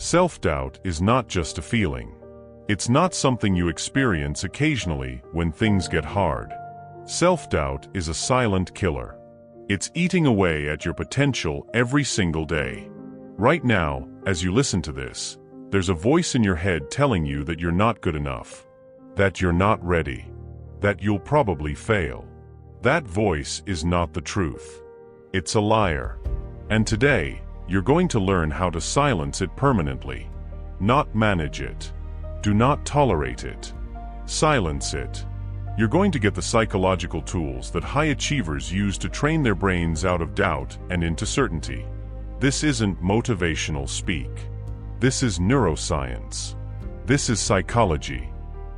Self-doubt is not just a feeling. It's not something you experience occasionally when things get hard. Self-doubt is a silent killer. It's eating away at your potential every single day. Right now, as you listen to this, there's a voice in your head telling you that you're not good enough, that you're not ready, that you'll probably fail. That voice is not the truth. It's a liar. And today, you're going to learn how to silence it permanently. Not manage it. Do not tolerate it. Silence it. You're going to get the psychological tools that high achievers use to train their brains out of doubt and into certainty. This isn't motivational speak. This is neuroscience. This is psychology.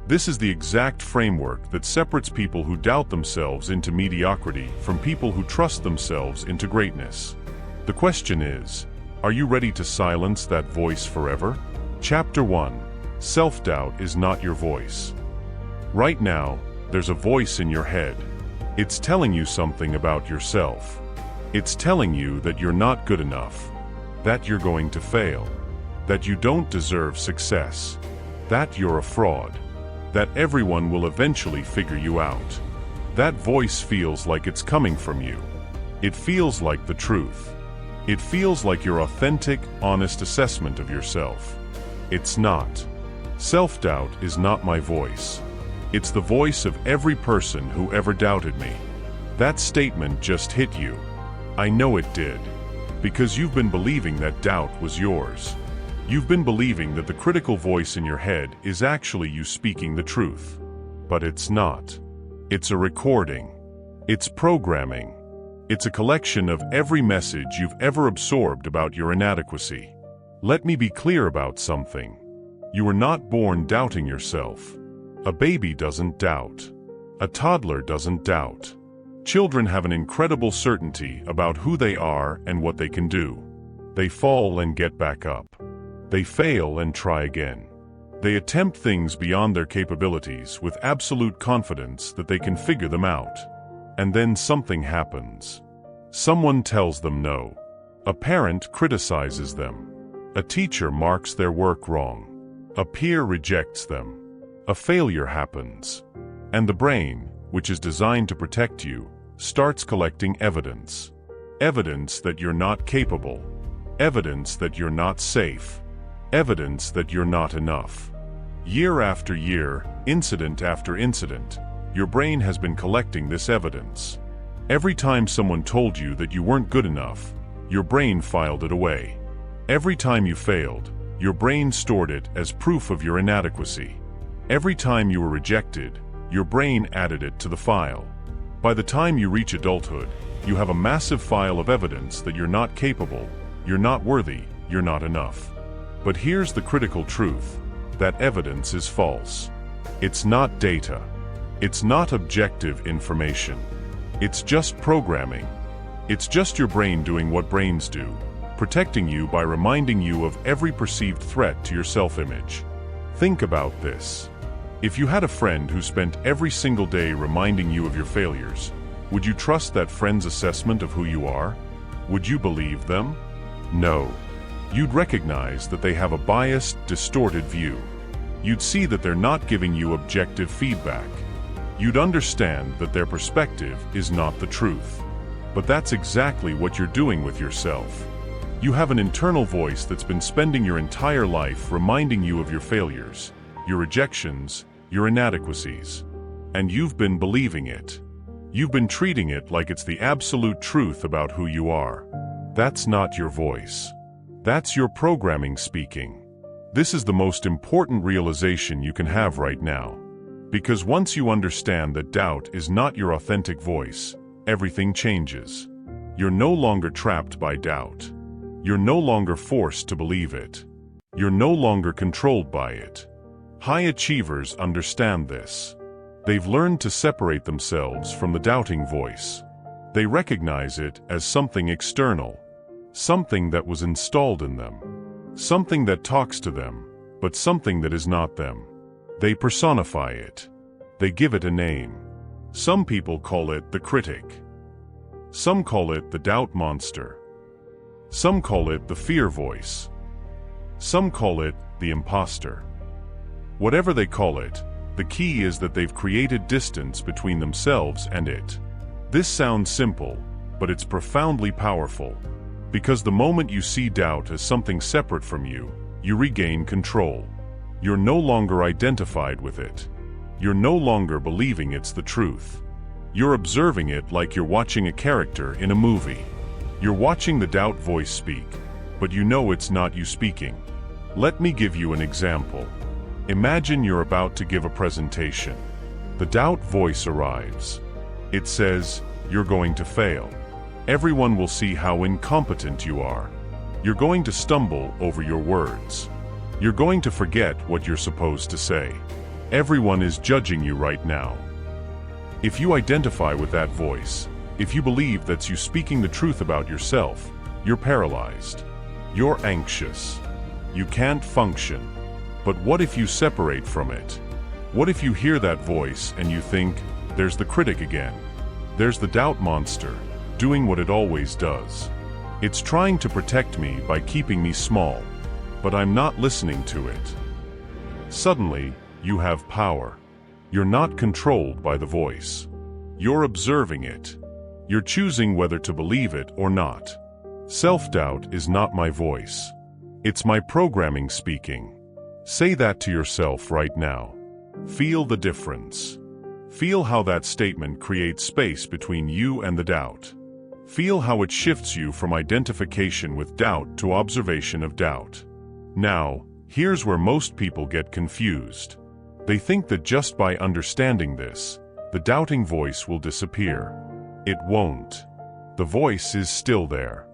This is the exact framework that separates people who doubt themselves into mediocrity from people who trust themselves into greatness. The question is, are you ready to silence that voice forever? Chapter 1. Self-doubt is not your voice. Right now, there's a voice in your head. It's telling you something about yourself. It's telling you that you're not good enough, that you're going to fail, that you don't deserve success, that you're a fraud, that everyone will eventually figure you out. That voice feels like it's coming from you. It feels like the truth. It feels like your authentic, honest assessment of yourself. It's not. Self-doubt is not my voice. It's the voice of every person who ever doubted me. That statement just hit you. I know it did. Because you've been believing that doubt was yours. You've been believing that the critical voice in your head is actually you speaking the truth. But it's not. It's a recording. It's programming. It's a collection of every message you've ever absorbed about your inadequacy. Let me be clear about something. You were not born doubting yourself. A baby doesn't doubt. A toddler doesn't doubt. Children have an incredible certainty about who they are and what they can do. They fall and get back up. They fail and try again. They attempt things beyond their capabilities with absolute confidence that they can figure them out. And then something happens. Someone tells them no. A parent criticizes them. A teacher marks their work wrong. A peer rejects them. A failure happens. And the brain, which is designed to protect you, starts collecting evidence. Evidence that you're not capable. Evidence that you're not safe. Evidence that you're not enough. Year after year, incident after incident, your brain has been collecting this evidence. Every time someone told you that you weren't good enough, your brain filed it away. Every time you failed, your brain stored it as proof of your inadequacy. Every time you were rejected, your brain added it to the file. By the time you reach adulthood, you have a massive file of evidence that you're not capable, you're not worthy, you're not enough. But here's the critical truth. That evidence is false. It's not data. It's not objective information. It's just programming. It's just your brain doing what brains do, protecting you by reminding you of every perceived threat to your self-image. Think about this. If you had a friend who spent every single day reminding you of your failures, would you trust that friend's assessment of who you are? Would you believe them? No. You'd recognize that they have a biased, distorted view. You'd see that they're not giving you objective feedback. You'd understand that their perspective is not the truth. But that's exactly what you're doing with yourself. You have an internal voice that's been spending your entire life reminding you of your failures, your rejections, your inadequacies. And you've been believing it. You've been treating it like it's the absolute truth about who you are. That's not your voice. That's your programming speaking. This is the most important realization you can have right now. Because once you understand that doubt is not your authentic voice, everything changes. You're no longer trapped by doubt. You're no longer forced to believe it. You're no longer controlled by it. High achievers understand this. They've learned to separate themselves from the doubting voice. They recognize it as something external, something that was installed in them, something that talks to them, but something that is not them. They personify it. They give it a name. Some people call it the critic. Some call it the doubt monster. Some call it the fear voice. Some call it the imposter. Whatever they call it, the key is that they've created distance between themselves and it. This sounds simple, but it's profoundly powerful. Because the moment you see doubt as something separate from you, you regain control. You're no longer identified with it. You're no longer believing it's the truth. You're observing it like you're watching a character in a movie. You're watching the doubt voice speak, but you know it's not you speaking. Let me give you an example. Imagine you're about to give a presentation. The doubt voice arrives. It says, "You're going to fail. Everyone will see how incompetent you are. You're going to stumble over your words. You're going to forget what you're supposed to say. Everyone is judging you right now." If you identify with that voice, if you believe that's you speaking the truth about yourself, you're paralyzed. You're anxious. You can't function. But what if you separate from it? What if you hear that voice and you think, there's the critic again. There's the doubt monster, doing what it always does. It's trying to protect me by keeping me small, but I'm not listening to it. Suddenly, you have power. You're not controlled by the voice. You're observing it. You're choosing whether to believe it or not. Self-doubt is not my voice. It's my programming speaking. Say that to yourself right now. Feel the difference. Feel how that statement creates space between you and the doubt. Feel how it shifts you from identification with doubt to observation of doubt. Now, here's where most people get confused. They think that just by understanding this, the doubting voice will disappear. It won't. The voice is still there.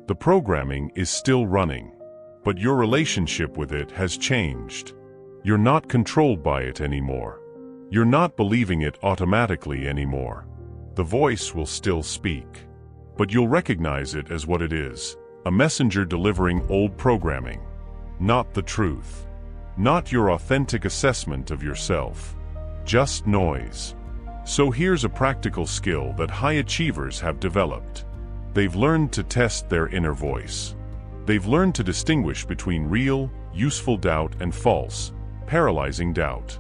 The programming is still running. But your relationship with it has changed. You're not controlled by it anymore. You're not believing it automatically anymore. The voice will still speak. But you'll recognize it as what it is, a messenger delivering old programming. Not the truth. Not your authentic assessment of yourself. Just noise. So here's a practical skill that high achievers have developed. They've learned to test their inner voice. They've learned to distinguish between real, useful doubt and false, paralyzing doubt.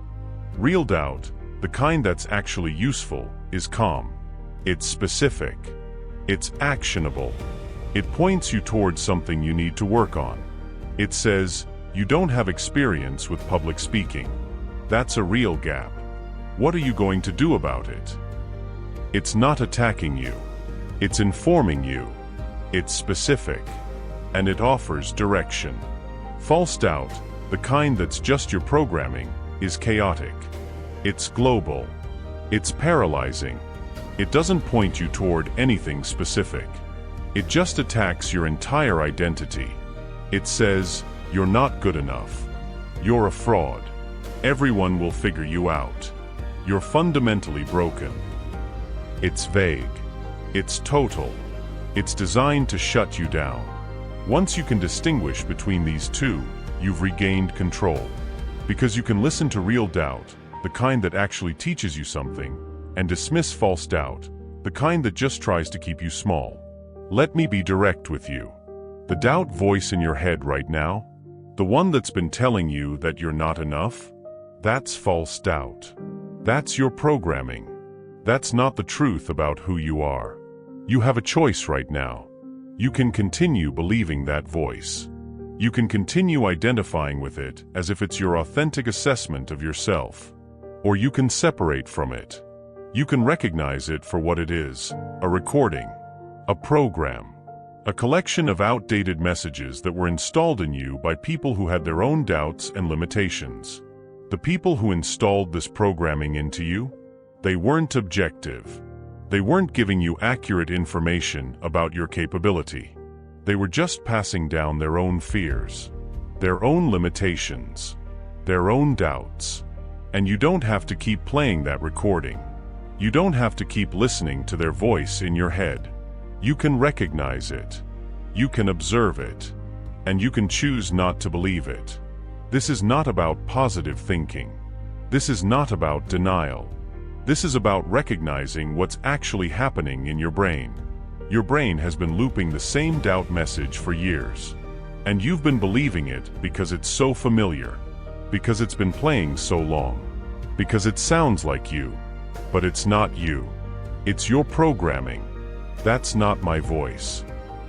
Real doubt, the kind that's actually useful, is calm. It's specific. It's actionable. It points you towards something you need to work on. It says, you don't have experience with public speaking. That's a real gap. What are you going to do about it? It's not attacking you. It's informing you. It's specific. And it offers direction. False doubt, the kind that's just your programming, is chaotic. It's global. It's paralyzing. It doesn't point you toward anything specific. It just attacks your entire identity. It says, you're not good enough. You're a fraud. Everyone will figure you out. You're fundamentally broken. It's vague. It's total. It's designed to shut you down. Once you can distinguish between these two, you've regained control. Because you can listen to real doubt, the kind that actually teaches you something, and dismiss false doubt, the kind that just tries to keep you small. Let me be direct with you. The doubt voice in your head right now, the one that's been telling you that you're not enough, that's false doubt. That's your programming. That's not the truth about who you are. You have a choice right now. You can continue believing that voice. You can continue identifying with it as if it's your authentic assessment of yourself. Or you can separate from it. You can recognize it for what it is, a recording, a program, a collection of outdated messages that were installed in you by people who had their own doubts and limitations. The people who installed this programming into you, they weren't objective. They weren't giving you accurate information about your capability. They were just passing down their own fears, their own limitations, their own doubts. And you don't have to keep playing that recording. You don't have to keep listening to their voice in your head. You can recognize it. You can observe it. And you can choose not to believe it. This is not about positive thinking. This is not about denial. This is about recognizing what's actually happening in your brain. Your brain has been looping the same doubt message for years. And you've been believing it because it's so familiar, because it's been playing so long, because it sounds like you. But it's not you. It's your programming. That's not my voice.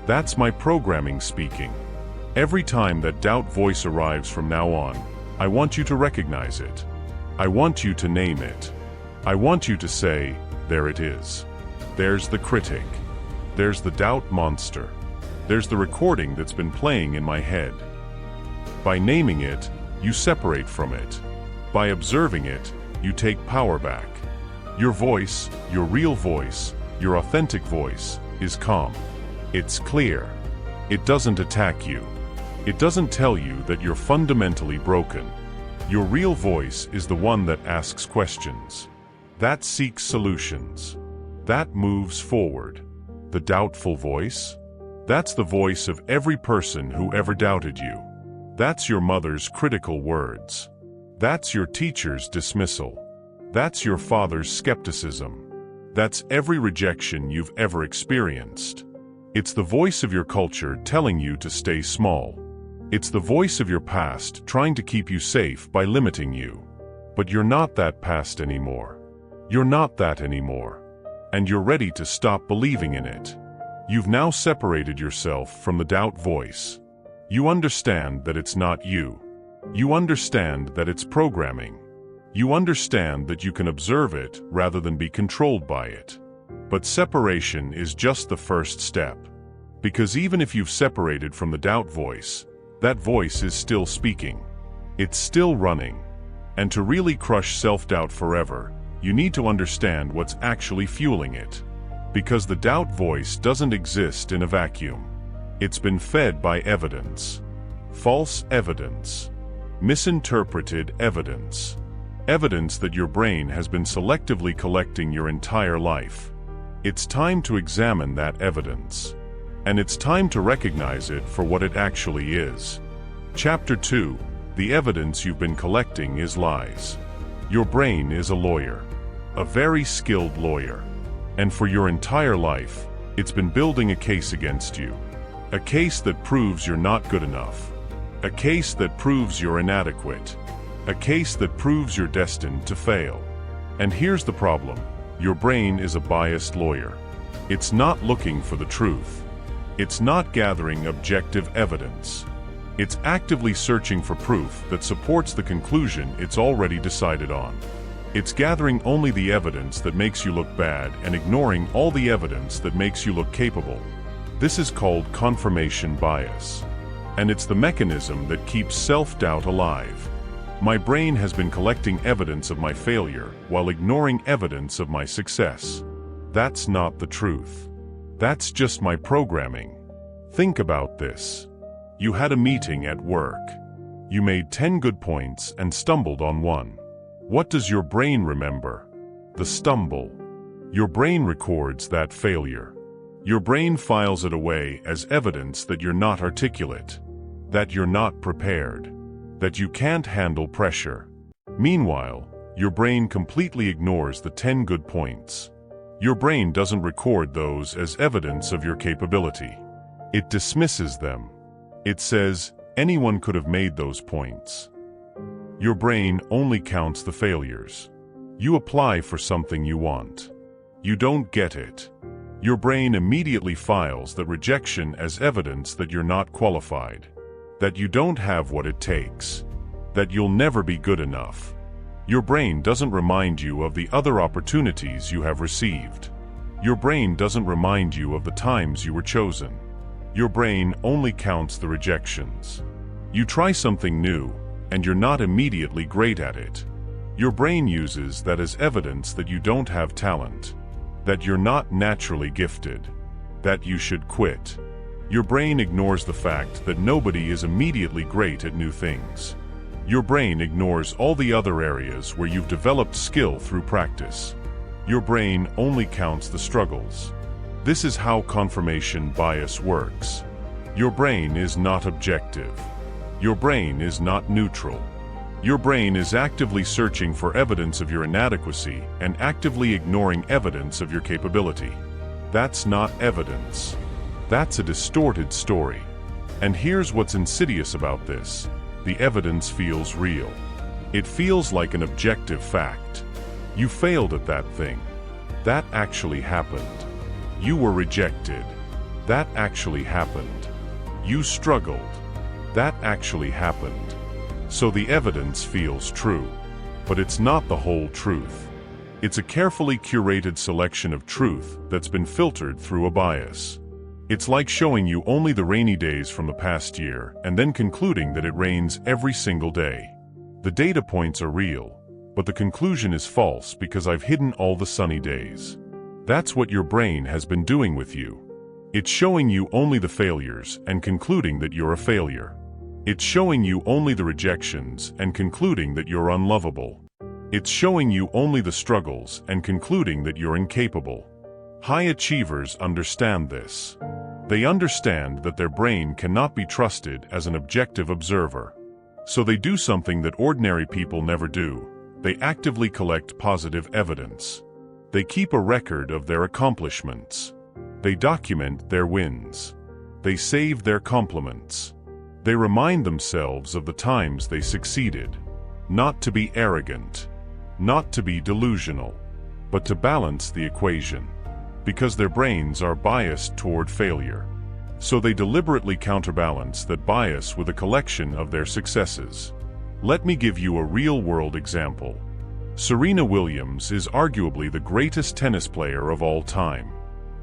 That's my programming speaking. Every time that doubt voice arrives from now on, I want you to recognize it. I want you to name it. I want you to say, there it is. There's the critic. There's the doubt monster. There's the recording that's been playing in my head. By naming it, you separate from it. By observing it, you take power back. Your voice, your real voice, your authentic voice, is calm. It's clear. It doesn't attack you. It doesn't tell you that you're fundamentally broken. Your real voice is the one that asks questions. That seeks solutions. That moves forward. The doubtful voice? That's the voice of every person who ever doubted you. That's your mother's critical words. That's your teacher's dismissal. That's your father's skepticism. That's every rejection you've ever experienced. It's the voice of your culture telling you to stay small. It's the voice of your past trying to keep you safe by limiting you. But you're not that past anymore. You're not that anymore. And you're ready to stop believing in it. You've now separated yourself from the doubt voice. You understand that it's not you. You understand that it's programming. You understand that you can observe it rather than be controlled by it. But separation is just the first step. Because even if you've separated from the doubt voice, that voice is still speaking. It's still running. And to really crush self-doubt forever, you need to understand what's actually fueling it. Because the doubt voice doesn't exist in a vacuum. It's been fed by evidence. False evidence. Misinterpreted evidence. Evidence that your brain has been selectively collecting your entire life. It's time to examine that evidence. And it's time to recognize it for what it actually is. Chapter 2. The evidence you've been collecting is lies. Your brain is a lawyer. A very skilled lawyer. And for your entire life, it's been building a case against you. A case that proves you're not good enough. A case that proves you're inadequate. A case that proves you're destined to fail. And here's the problem. Your brain is a biased lawyer. It's not looking for the truth. It's not gathering objective evidence. It's actively searching for proof that supports the conclusion it's already decided on. It's gathering only the evidence that makes you look bad and ignoring all the evidence that makes you look capable. This is called confirmation bias. And it's the mechanism that keeps self-doubt alive. My brain has been collecting evidence of my failure while ignoring evidence of my success. That's not the truth. That's just my programming. Think about this. You had a meeting at work. You made 10 good points and stumbled on one. What does your brain remember? The stumble. Your brain records that failure. Your brain files it away as evidence that you're not articulate, that you're not prepared, that you can't handle pressure. Meanwhile, your brain completely ignores the 10 good points. Your brain doesn't record those as evidence of your capability. It dismisses them. It says, anyone could have made those points. Your brain only counts the failures. You apply for something you want. You don't get it. Your brain immediately files that rejection as evidence that you're not qualified, that you don't have what it takes, that you'll never be good enough. Your brain doesn't remind you of the other opportunities you have received. Your brain doesn't remind you of the times you were chosen. Your brain only counts the rejections. You try something new, and you're not immediately great at it. Your brain uses that as evidence that you don't have talent, that you're not naturally gifted, that you should quit. Your brain ignores the fact that nobody is immediately great at new things. Your brain ignores all the other areas where you've developed skill through practice. Your brain only counts the struggles. This is how confirmation bias works. Your brain is not objective. Your brain is not neutral. Your brain is actively searching for evidence of your inadequacy and actively ignoring evidence of your capability. That's not evidence. That's a distorted story. And here's what's insidious about this. The evidence feels real. It feels like an objective fact. You failed at that thing. That actually happened. You were rejected. That actually happened. You struggled. That actually happened. So the evidence feels true. But it's not the whole truth. It's a carefully curated selection of truth that's been filtered through a bias. It's like showing you only the rainy days from the past year and then concluding that it rains every single day. The data points are real, but the conclusion is false because I've hidden all the sunny days. That's what your brain has been doing with you. It's showing you only the failures and concluding that you're a failure. It's showing you only the rejections and concluding that you're unlovable. It's showing you only the struggles and concluding that you're incapable. High achievers understand this. They understand that their brain cannot be trusted as an objective observer. So they do something that ordinary people never do. They actively collect positive evidence. They keep a record of their accomplishments. They document their wins. They save their compliments. They remind themselves of the times they succeeded. Not to be arrogant, not to be delusional, but to balance the equation. Because their brains are biased toward failure. So they deliberately counterbalance that bias with a collection of their successes. Let me give you a real-world example. Serena Williams is arguably the greatest tennis player of all time.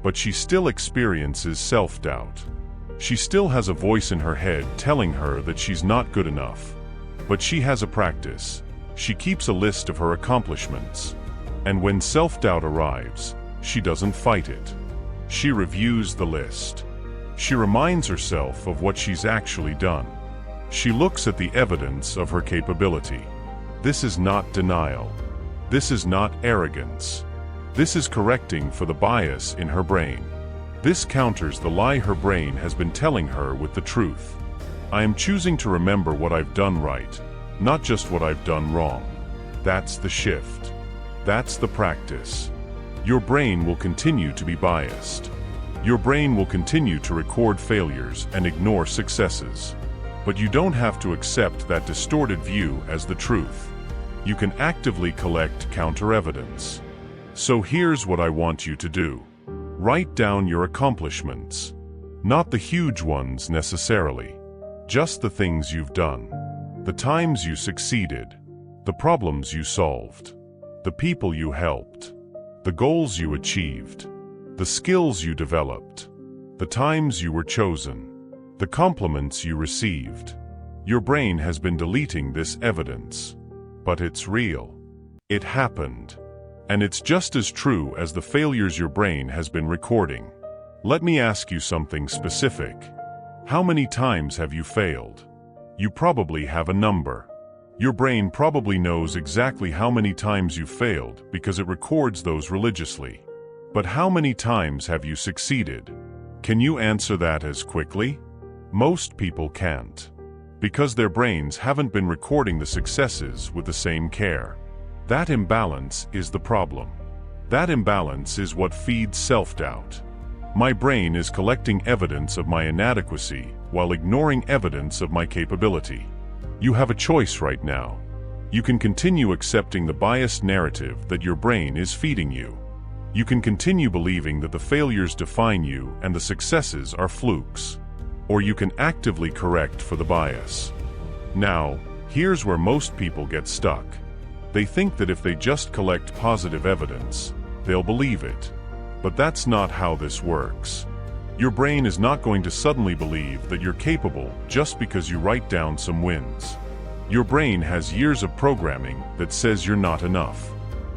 But she still experiences self-doubt. She still has a voice in her head telling her that she's not good enough. But she has a practice. She keeps a list of her accomplishments. And when self-doubt arrives, she doesn't fight it. She reviews the list. She reminds herself of what she's actually done. She looks at the evidence of her capability. This is not denial. This is not arrogance. This is correcting for the bias in her brain. This counters the lie her brain has been telling her with the truth. I am choosing to remember what I've done right, not just what I've done wrong. That's the shift. That's the practice. Your brain will continue to be biased. Your brain will continue to record failures and ignore successes. But you don't have to accept that distorted view as the truth. You can actively collect counter-evidence. So here's what I want you to do. Write down your accomplishments. Not the huge ones necessarily. Just the things you've done. The times you succeeded. The problems you solved. The people you helped. The goals you achieved. The skills you developed. The times you were chosen. The compliments you received. Your brain has been deleting this evidence. But it's real. It happened. And it's just as true as the failures your brain has been recording. Let me ask you something specific. How many times have you failed? You probably have a number. Your brain probably knows exactly how many times you failed because it records those religiously. But how many times have you succeeded? Can you answer that as quickly? Most people can't. Because their brains haven't been recording the successes with the same care. That imbalance is the problem. That imbalance is what feeds self-doubt. My brain is collecting evidence of my inadequacy while ignoring evidence of my capability. You have a choice right now. You can continue accepting the biased narrative that your brain is feeding you. You can continue believing that the failures define you and the successes are flukes. Or you can actively correct for the bias. Now, here's where most people get stuck. They think that if they just collect positive evidence, they'll believe it. But that's not how this works. Your brain is not going to suddenly believe that you're capable just because you write down some wins. Your brain has years of programming that says you're not enough.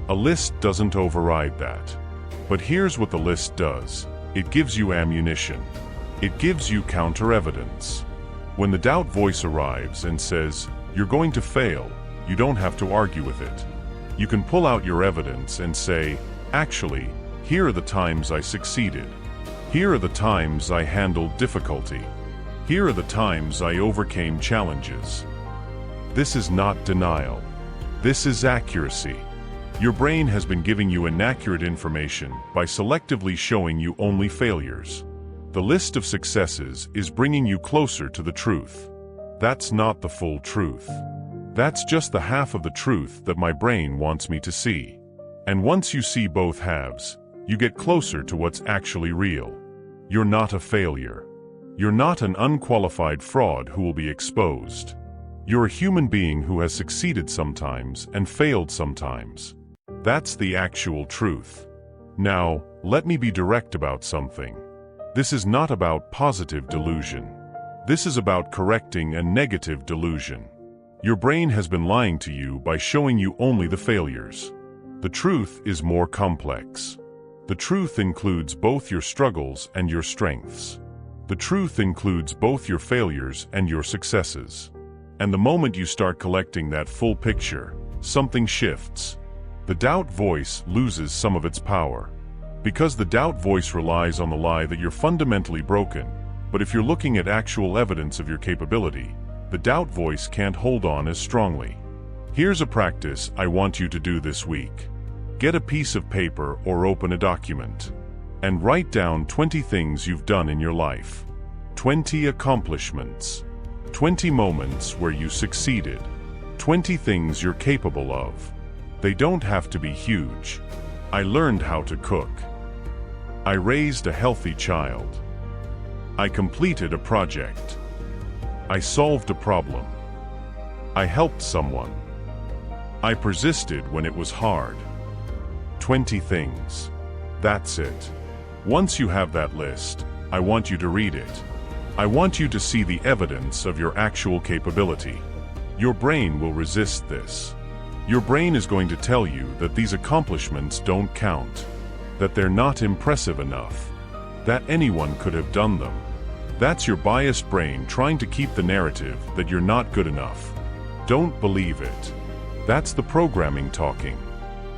A list doesn't override that. But here's what the list does. It gives you ammunition. It gives you counter-evidence. When the doubt voice arrives and says, "You're going to fail," you don't have to argue with it. You can pull out your evidence and say, "Actually, here are the times I succeeded. Here are the times I handled difficulty. Here are the times I overcame challenges." This is not denial. This is accuracy. Your brain has been giving you inaccurate information by selectively showing you only failures. The list of successes is bringing you closer to the truth. That's not the full truth. That's just the half of the truth that my brain wants me to see. And once you see both halves, you get closer to what's actually real. You're not a failure. You're not an unqualified fraud who will be exposed. You're a human being who has succeeded sometimes and failed sometimes. That's the actual truth. Now, let me be direct about something. This is not about positive delusion. This is about correcting a negative delusion. Your brain has been lying to you by showing you only the failures. The truth is more complex. The truth includes both your struggles and your strengths. The truth includes both your failures and your successes. And the moment you start collecting that full picture, something shifts. The doubt voice loses some of its power. Because the doubt voice relies on the lie that you're fundamentally broken. But if you're looking at actual evidence of your capability, the doubt voice can't hold on as strongly. Here's a practice I want you to do this week. Get a piece of paper or open a document and write down 20 things you've done in your life. 20 accomplishments. 20 moments where you succeeded. 20 things you're capable of. They don't have to be huge. I learned how to cook. I raised a healthy child. I completed a project. I solved a problem. I helped someone. I persisted when it was hard. 20 things. That's it. Once you have that list, I want you to read it. I want you to see the evidence of your actual capability. Your brain will resist this. Your brain is going to tell you that these accomplishments don't count, that they're not impressive enough, that anyone could have done them. That's your biased brain trying to keep the narrative that you're not good enough. Don't believe it. That's the programming talking.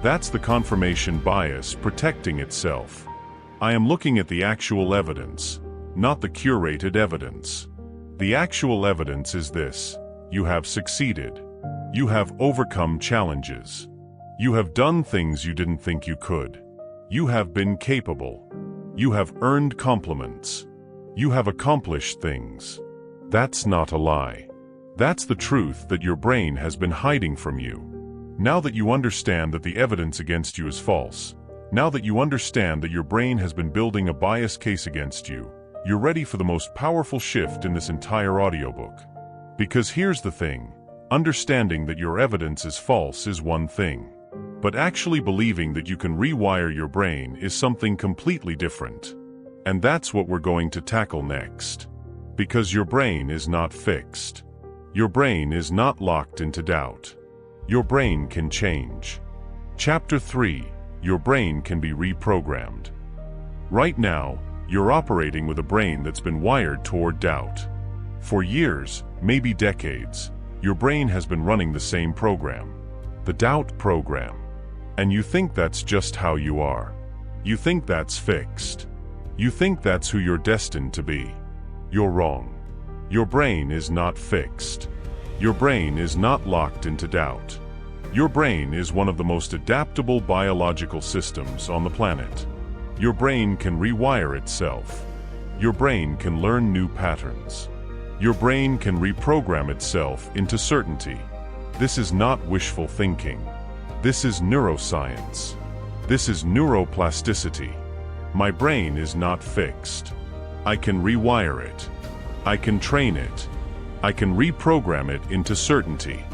That's the confirmation bias protecting itself. I am looking at the actual evidence, not the curated evidence. The actual evidence is this: you have succeeded. You have overcome challenges. You have done things you didn't think you could. You have been capable. You have earned compliments. You have accomplished things. That's not a lie. That's the truth that your brain has been hiding from you. Now that you understand that the evidence against you is false, now that you understand that your brain has been building a biased case against you, you're ready for the most powerful shift in this entire audiobook. Because here's the thing, understanding that your evidence is false is one thing, but actually believing that you can rewire your brain is something completely different. And that's what we're going to tackle next. Because your brain is not fixed. Your brain is not locked into doubt. Your brain can change. Chapter 3. Your brain can be reprogrammed. Right now, you're operating with a brain that's been wired toward doubt. For years, maybe decades, your brain has been running the same program. The doubt program. And you think that's just how you are. You think that's fixed. You think that's who you're destined to be. You're wrong. Your brain is not fixed. Your brain is not locked into doubt. Your brain is one of the most adaptable biological systems on the planet. Your brain can rewire itself. Your brain can learn new patterns. Your brain can reprogram itself into certainty. This is not wishful thinking. This is neuroscience. This is neuroplasticity. My brain is not fixed. I can rewire it. I can train it. I can reprogram it into certainty.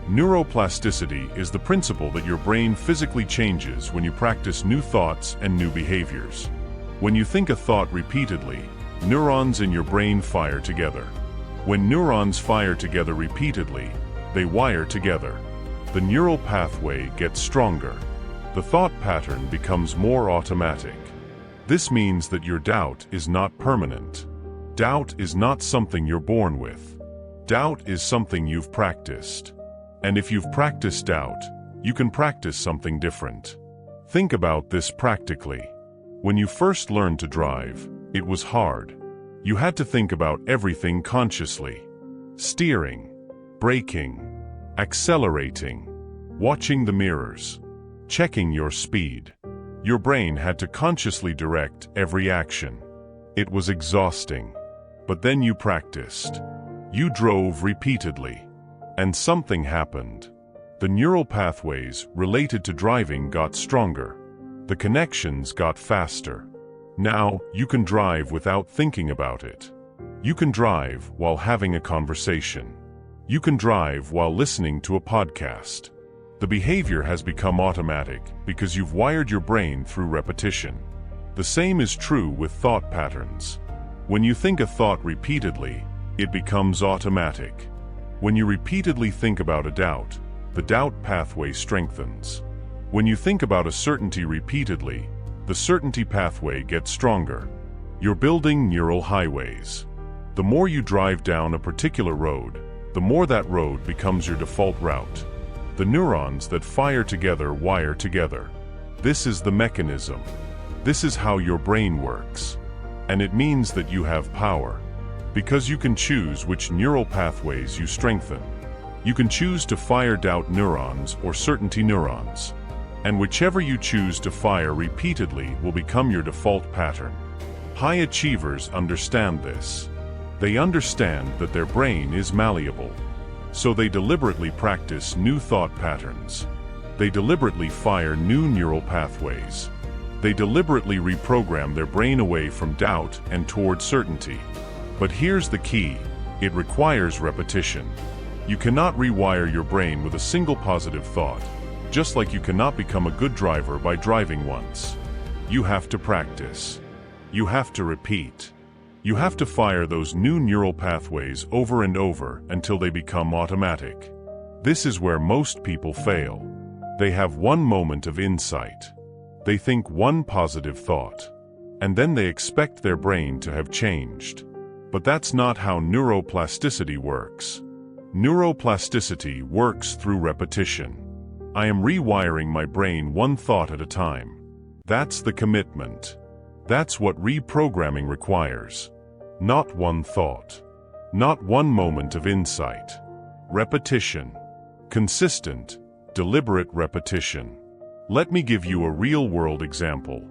Neuroplasticity is the principle that your brain physically changes when you practice new thoughts and new behaviors. When you think a thought repeatedly, neurons in your brain fire together. When neurons fire together repeatedly, they wire together. The neural pathway gets stronger. The thought pattern becomes more automatic. This means that your doubt is not permanent. Doubt is not something you're born with. Doubt is something you've practiced. And if you've practiced doubt, you can practice something different. Think about this practically. When you first learned to drive, it was hard. You had to think about everything consciously. Steering, braking, accelerating, watching the mirrors, checking your speed. Your brain had to consciously direct every action. It was exhausting. But then you practiced. You drove repeatedly. And something happened. The neural pathways related to driving got stronger. The connections got faster. Now, you can drive without thinking about it. You can drive while having a conversation. You can drive while listening to a podcast. The behavior has become automatic because you've wired your brain through repetition. The same is true with thought patterns. When you think a thought repeatedly, it becomes automatic. When you repeatedly think about a doubt, the doubt pathway strengthens. When you think about a certainty repeatedly, the certainty pathway gets stronger. You're building neural highways. The more you drive down a particular road, the more that road becomes your default route. The neurons that fire together wire together. This is the mechanism. This is how your brain works. And it means that you have power. Because you can choose which neural pathways you strengthen. You can choose to fire doubt neurons or certainty neurons. And whichever you choose to fire repeatedly will become your default pattern. High achievers understand this. They understand that their brain is malleable. So they deliberately practice new thought patterns. They deliberately fire new neural pathways. They deliberately reprogram their brain away from doubt and toward certainty. But here's the key: it requires repetition. You cannot rewire your brain with a single positive thought, just like you cannot become a good driver by driving once. You have to practice. You have to repeat. You have to fire those new neural pathways over and over until they become automatic. This is where most people fail. They have one moment of insight. They think one positive thought, and then they expect their brain to have changed. But that's not how neuroplasticity works. Neuroplasticity works through repetition. I am rewiring my brain one thought at a time. That's the commitment. That's what reprogramming requires. Not one thought. Not one moment of insight. Repetition. Consistent, deliberate repetition. Let me give you a real-world example.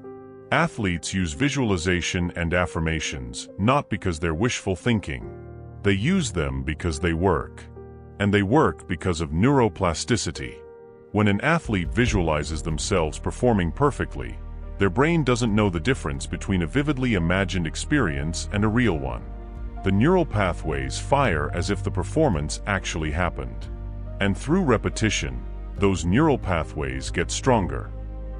Athletes use visualization and affirmations not because they're wishful thinking. They use them because they work. And they work because of neuroplasticity. When an athlete visualizes themselves performing perfectly, their brain doesn't know the difference between a vividly imagined experience and a real one. The neural pathways fire as if the performance actually happened. And through repetition, those neural pathways get stronger.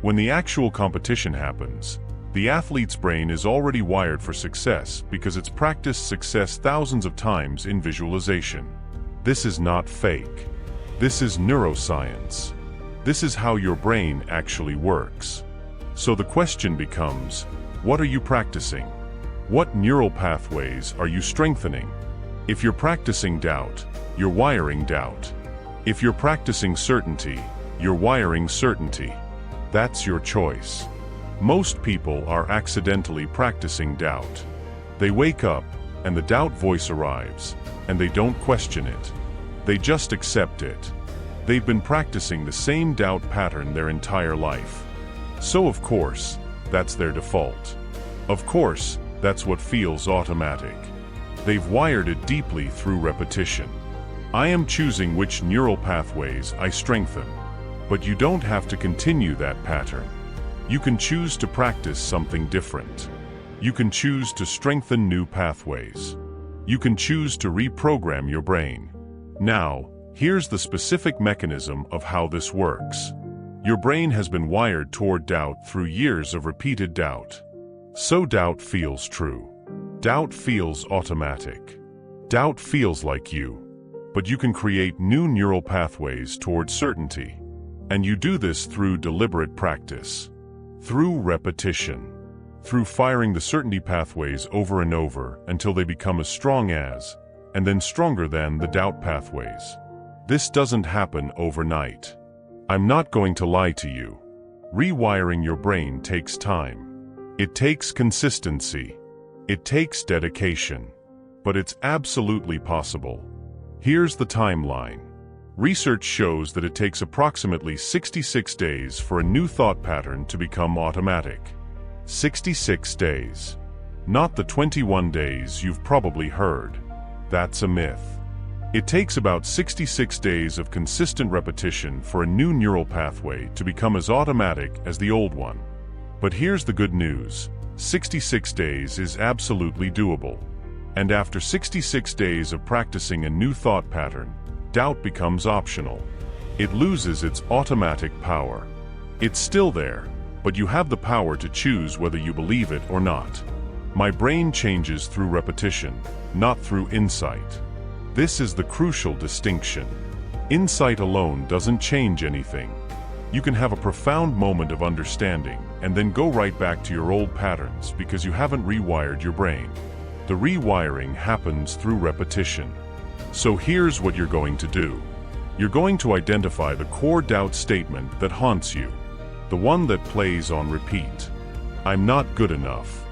When the actual competition happens, the athlete's brain is already wired for success because it's practiced success thousands of times in visualization. This is not fake. This is neuroscience. This is how your brain actually works. So the question becomes, what are you practicing? What neural pathways are you strengthening? If you're practicing doubt, you're wiring doubt. If you're practicing certainty, you're wiring certainty. That's your choice. Most people are accidentally practicing doubt. They wake up, and the doubt voice arrives, and they don't question it. They just accept it. They've been practicing the same doubt pattern their entire life. So of course, that's their default. Of course, that's what feels automatic. They've wired it deeply through repetition. I am choosing which neural pathways I strengthen. But you don't have to continue that pattern. You can choose to practice something different. You can choose to strengthen new pathways. You can choose to reprogram your brain. Now, here's the specific mechanism of how this works. Your brain has been wired toward doubt through years of repeated doubt. So doubt feels true. Doubt feels automatic. Doubt feels like you. But you can create new neural pathways toward certainty. And you do this through deliberate practice. Through repetition. Through firing the certainty pathways over and over until they become as strong as, and then stronger than, the doubt pathways. This doesn't happen overnight. I'm not going to lie to you. Rewiring your brain takes time. It takes consistency. It takes dedication. But it's absolutely possible. Here's the timeline. Research shows that it takes approximately 66 days for a new thought pattern to become automatic. 66 days. Not the 21 days you've probably heard. That's a myth. It takes about 66 days of consistent repetition for a new neural pathway to become as automatic as the old one. But here's the good news. 66 days is absolutely doable. And after 66 days of practicing a new thought pattern, doubt becomes optional. It loses its automatic power. It's still there, but you have the power to choose whether you believe it or not. My brain changes through repetition, not through insight. This is the crucial distinction. Insight alone doesn't change anything. You can have a profound moment of understanding and then go right back to your old patterns because you haven't rewired your brain. The rewiring happens through repetition. So here's what you're going to do. You're going to identify the core doubt statement that haunts you, the one that plays on repeat. I'm not good enough.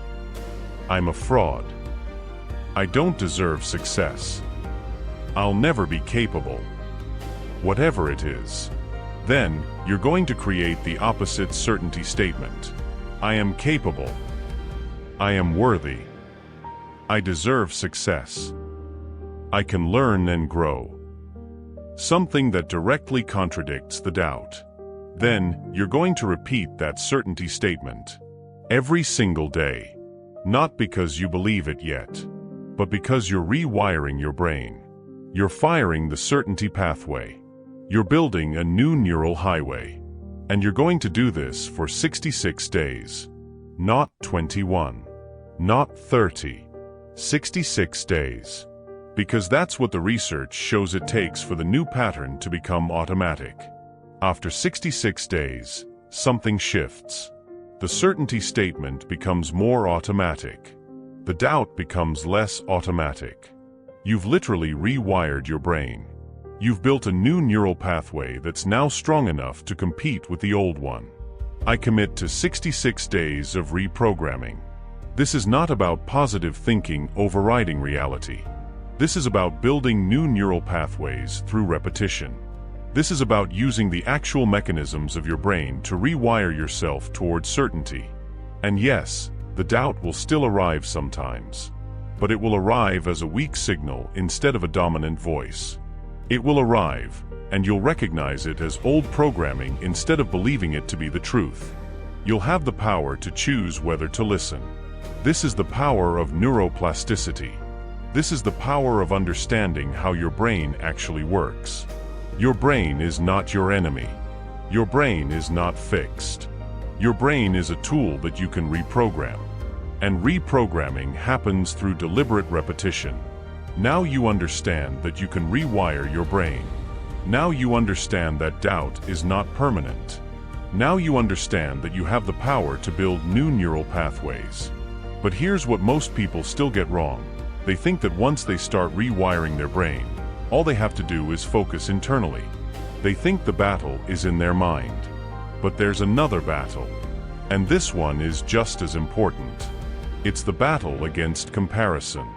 I'm a fraud. I don't deserve success. I'll never be capable. Whatever it is. Then, you're going to create the opposite certainty statement. I am capable. I am worthy. I deserve success. I can learn and grow. Something that directly contradicts the doubt. Then, you're going to repeat that certainty statement every single day. Not because you believe it yet, but because you're rewiring your brain. You're firing the certainty pathway. You're building a new neural highway. And you're going to do this for 66 days. Not 21. Not 30. 66 days. Because that's what the research shows it takes for the new pattern to become automatic. After 66 days, something shifts. The certainty statement becomes more automatic. The doubt becomes less automatic. You've literally rewired your brain. You've built a new neural pathway that's now strong enough to compete with the old one. I commit to 66 days of reprogramming. This is not about positive thinking overriding reality. This is about building new neural pathways through repetition. This is about using the actual mechanisms of your brain to rewire yourself towards certainty. And yes, the doubt will still arrive sometimes. But it will arrive as a weak signal instead of a dominant voice. It will arrive, and you'll recognize it as old programming instead of believing it to be the truth. You'll have the power to choose whether to listen. This is the power of neuroplasticity. This is the power of understanding how your brain actually works. Your brain is not your enemy. Your brain is not fixed. Your brain is a tool that you can reprogram. And reprogramming happens through deliberate repetition. Now you understand that you can rewire your brain. Now you understand that doubt is not permanent. Now you understand that you have the power to build new neural pathways. But here's what most people still get wrong. They think that once they start rewiring their brain, all they have to do is focus internally. They think the battle is in their mind. But there's another battle. And this one is just as important. It's the battle against comparison.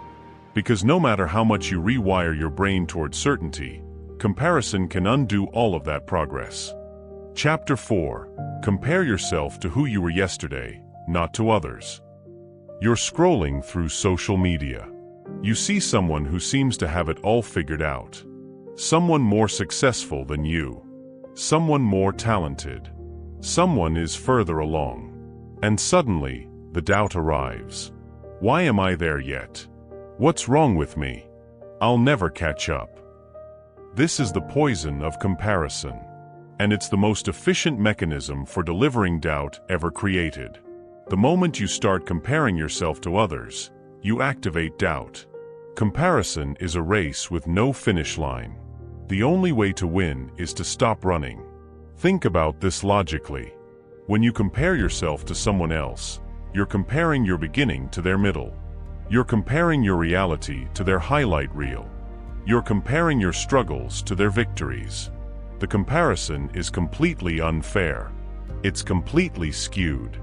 Because no matter how much you rewire your brain towards certainty, comparison can undo all of that progress. Chapter 4. Compare yourself to who you were yesterday, not to others. You're scrolling through social media. You see someone who seems to have it all figured out. Someone more successful than you. Someone more talented. Someone is further along. And suddenly, the doubt arrives. Why am I there yet? What's wrong with me? I'll never catch up. This is the poison of comparison. And it's the most efficient mechanism for delivering doubt ever created. The moment you start comparing yourself to others, you activate doubt. Comparison is a race with no finish line. The only way to win is to stop running. Think about this logically. When you compare yourself to someone else, you're comparing your beginning to their middle. You're comparing your reality to their highlight reel. You're comparing your struggles to their victories. The comparison is completely unfair. It's completely skewed.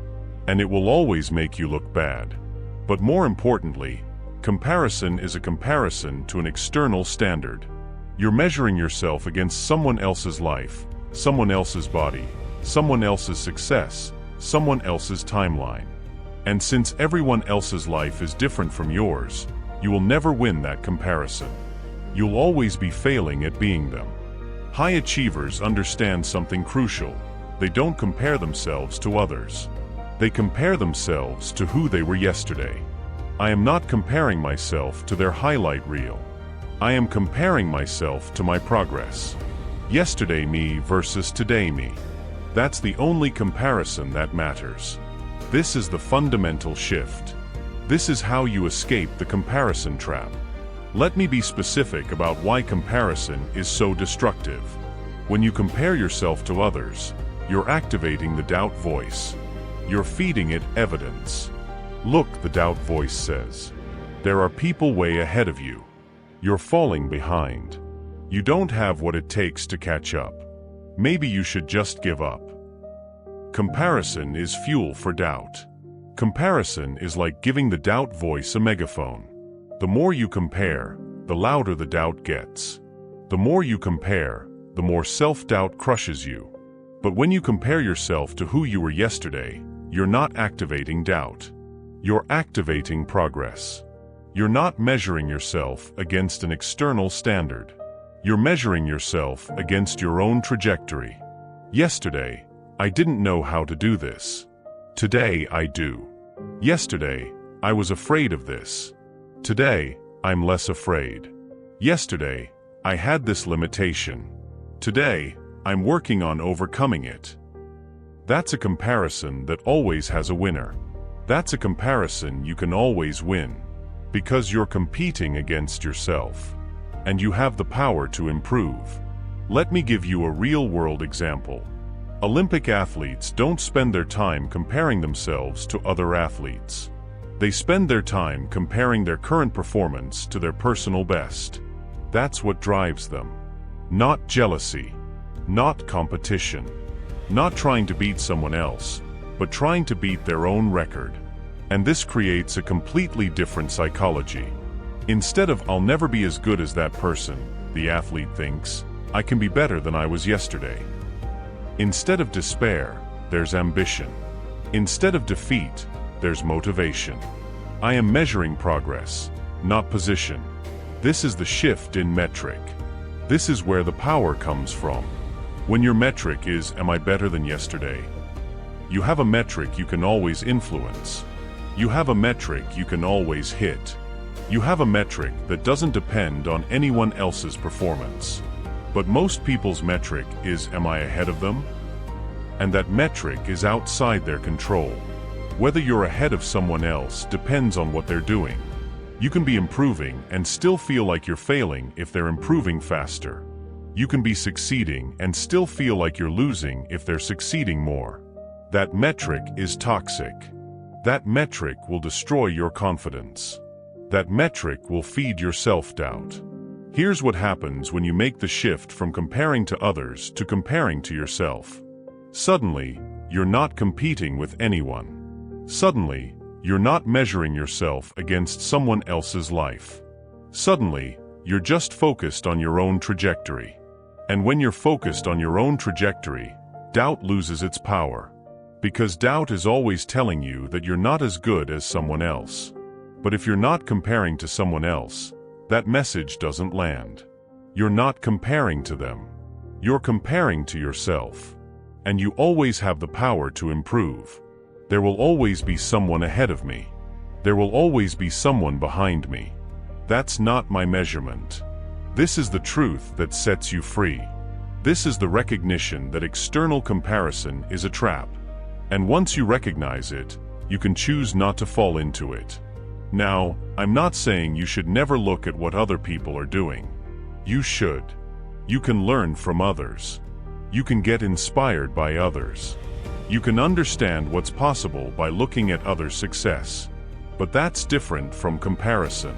And it will always make you look bad. But more importantly, comparison is a comparison to an external standard. You're measuring yourself against someone else's life, someone else's body, someone else's success, someone else's timeline. And since everyone else's life is different from yours, you will never win that comparison. You'll always be failing at being them. High achievers understand something crucial. They don't compare themselves to others. They compare themselves to who they were yesterday. I am not comparing myself to their highlight reel. I am comparing myself to my progress. Yesterday me versus today me. That's the only comparison that matters. This is the fundamental shift. This is how you escape the comparison trap. Let me be specific about why comparison is so destructive. When you compare yourself to others, you're activating the doubt voice. You're feeding it evidence. Look, the doubt voice says, there are people way ahead of you. You're falling behind. You don't have what it takes to catch up. Maybe you should just give up. Comparison is fuel for doubt. Comparison is like giving the doubt voice a megaphone. The more you compare, the louder the doubt gets. The more you compare, the more self-doubt crushes you. But when you compare yourself to who you were yesterday, you're not activating doubt. You're activating progress. You're not measuring yourself against an external standard. You're measuring yourself against your own trajectory. Yesterday, I didn't know how to do this. Today, I do. Yesterday, I was afraid of this. Today, I'm less afraid. Yesterday, I had this limitation. Today, I'm working on overcoming it. That's a comparison that always has a winner. That's a comparison you can always win. Because you're competing against yourself. And you have the power to improve. Let me give you a real-world example. Olympic athletes don't spend their time comparing themselves to other athletes. They spend their time comparing their current performance to their personal best. That's what drives them. Not jealousy. Not competition. Not trying to beat someone else, but trying to beat their own record. And this creates a completely different psychology. Instead of "I'll never be as good as that person," the athlete thinks, "I can be better than I was yesterday." Instead of despair, there's ambition. Instead of defeat, there's motivation. I am measuring progress, not position. This is the shift in metric. This is where the power comes from. When your metric is, "Am I better than yesterday?" You have a metric you can always influence. You have a metric you can always hit. You have a metric that doesn't depend on anyone else's performance. But most people's metric is, "Am I ahead of them?" And that metric is outside their control. Whether you're ahead of someone else depends on what they're doing. You can be improving and still feel like you're failing if they're improving faster. You can be succeeding and still feel like you're losing if they're succeeding more. That metric is toxic. That metric will destroy your confidence. That metric will feed your self-doubt. Here's what happens when you make the shift from comparing to others to comparing to yourself. Suddenly, you're not competing with anyone. Suddenly, you're not measuring yourself against someone else's life. Suddenly, you're just focused on your own trajectory. And when you're focused on your own trajectory, doubt loses its power. Because doubt is always telling you that you're not as good as someone else. But if you're not comparing to someone else, that message doesn't land. You're not comparing to them. You're comparing to yourself. And you always have the power to improve. There will always be someone ahead of me. There will always be someone behind me. That's not my measurement. This is the truth that sets you free. This is the recognition that external comparison is a trap. And once you recognize it, you can choose not to fall into it. Now, I'm not saying you should never look at what other people are doing. You should. You can learn from others. You can get inspired by others. You can understand what's possible by looking at others' success. But that's different from comparison.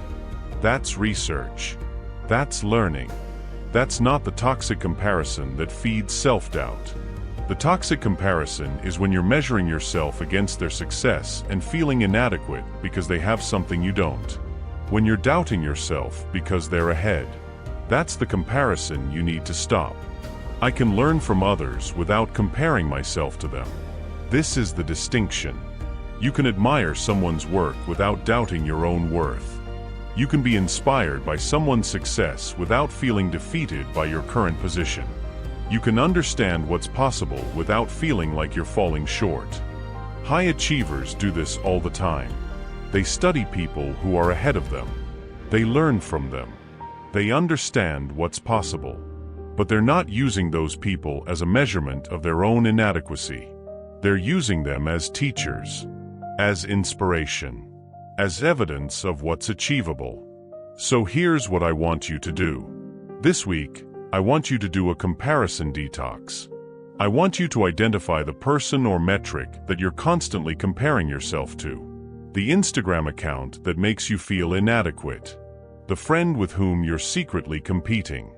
That's research. That's learning. That's not the toxic comparison that feeds self-doubt. The toxic comparison is when you're measuring yourself against their success and feeling inadequate because they have something you don't. When you're doubting yourself because they're ahead. That's the comparison you need to stop. I can learn from others without comparing myself to them. This is the distinction. You can admire someone's work without doubting your own worth. You can be inspired by someone's success without feeling defeated by your current position. You can understand what's possible without feeling like you're falling short. High achievers do this all the time. They study people who are ahead of them. They learn from them. They understand what's possible. But they're not using those people as a measurement of their own inadequacy. They're using them as teachers, as inspiration, as evidence of what's achievable. So here's what I want you to do. This week, I want you to do a comparison detox. I want you to identify the person or metric that you're constantly comparing yourself to. The Instagram account that makes you feel inadequate. The friend with whom you're secretly competing.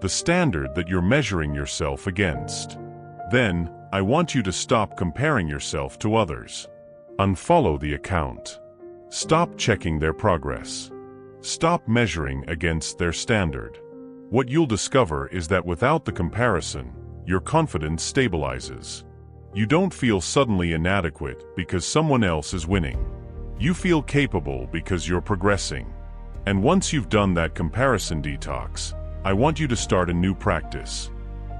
The standard that you're measuring yourself against. Then, I want you to stop comparing yourself to others. Unfollow the account. Stop checking their progress. Stop measuring against their standard. What you'll discover is that without the comparison, your confidence stabilizes. You don't feel suddenly inadequate because someone else is winning. You feel capable because you're progressing. And once you've done that comparison detox, I want you to start a new practice.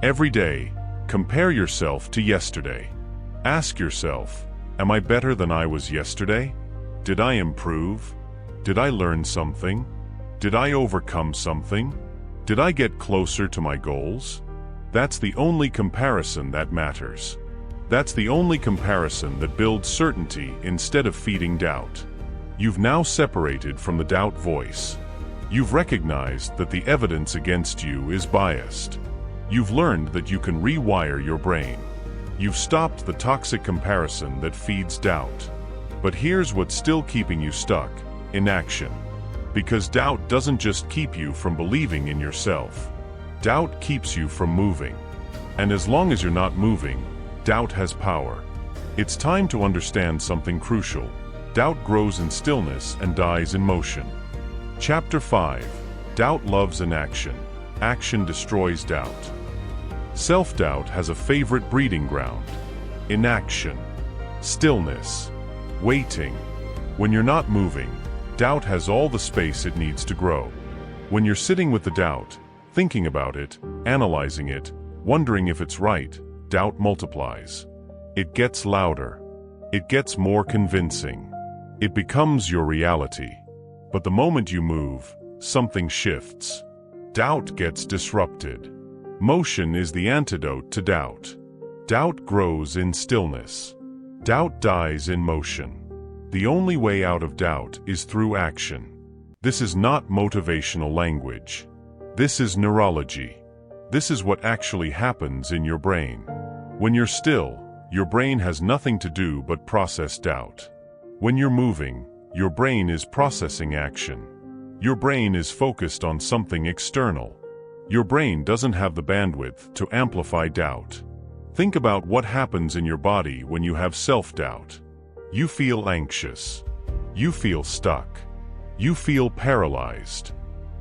Every day, compare yourself to yesterday. Ask yourself, am I better than I was yesterday? Did I improve? Did I learn something? Did I overcome something? Did I get closer to my goals? That's the only comparison that matters. That's the only comparison that builds certainty instead of feeding doubt. You've now separated from the doubt voice. You've recognized that the evidence against you is biased. You've learned that you can rewire your brain. You've stopped the toxic comparison that feeds doubt. But here's what's still keeping you stuck: inaction. Because doubt doesn't just keep you from believing in yourself. Doubt keeps you from moving. And as long as you're not moving, doubt has power. It's time to understand something crucial. Doubt grows in stillness and dies in motion. Chapter 5. Doubt loves inaction. Action destroys doubt. Self-doubt has a favorite breeding ground: inaction, stillness, waiting. When you're not moving, doubt has all the space it needs to grow. When you're sitting with the doubt, thinking about it, analyzing it, wondering if it's right, doubt multiplies. It gets louder. It gets more convincing. It becomes your reality. But the moment you move, something shifts. Doubt gets disrupted. Motion is the antidote to doubt. Doubt grows in stillness. Doubt dies in motion. The only way out of doubt is through action. This is not motivational language. This is neurology. This is what actually happens in your brain. When you're still, your brain has nothing to do but process doubt. When you're moving, your brain is processing action. Your brain is focused on something external. Your brain doesn't have the bandwidth to amplify doubt. Think about what happens in your body when you have self-doubt. You feel anxious. You feel stuck. You feel paralyzed.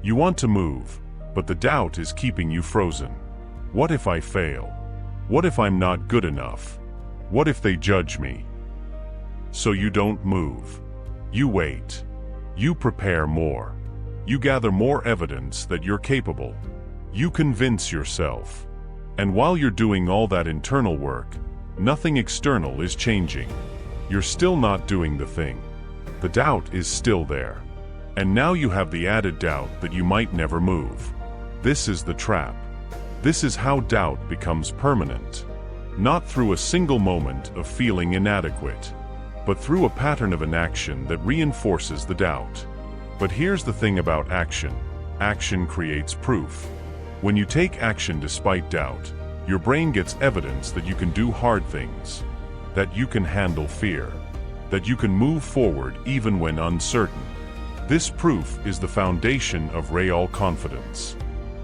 You want to move, but the doubt is keeping you frozen. What if I fail? What if I'm not good enough? What if they judge me? So you don't move. You wait. You prepare more. You gather more evidence that you're capable. You convince yourself. And while you're doing all that internal work, nothing external is changing. You're still not doing the thing. The doubt is still there. And now you have the added doubt that you might never move. This is the trap. This is how doubt becomes permanent. Not through a single moment of feeling inadequate, but through a pattern of inaction that reinforces the doubt. But here's the thing about action. Action creates proof. When you take action despite doubt, your brain gets evidence that you can do hard things, that you can handle fear, that you can move forward even when uncertain. This proof is the foundation of real confidence.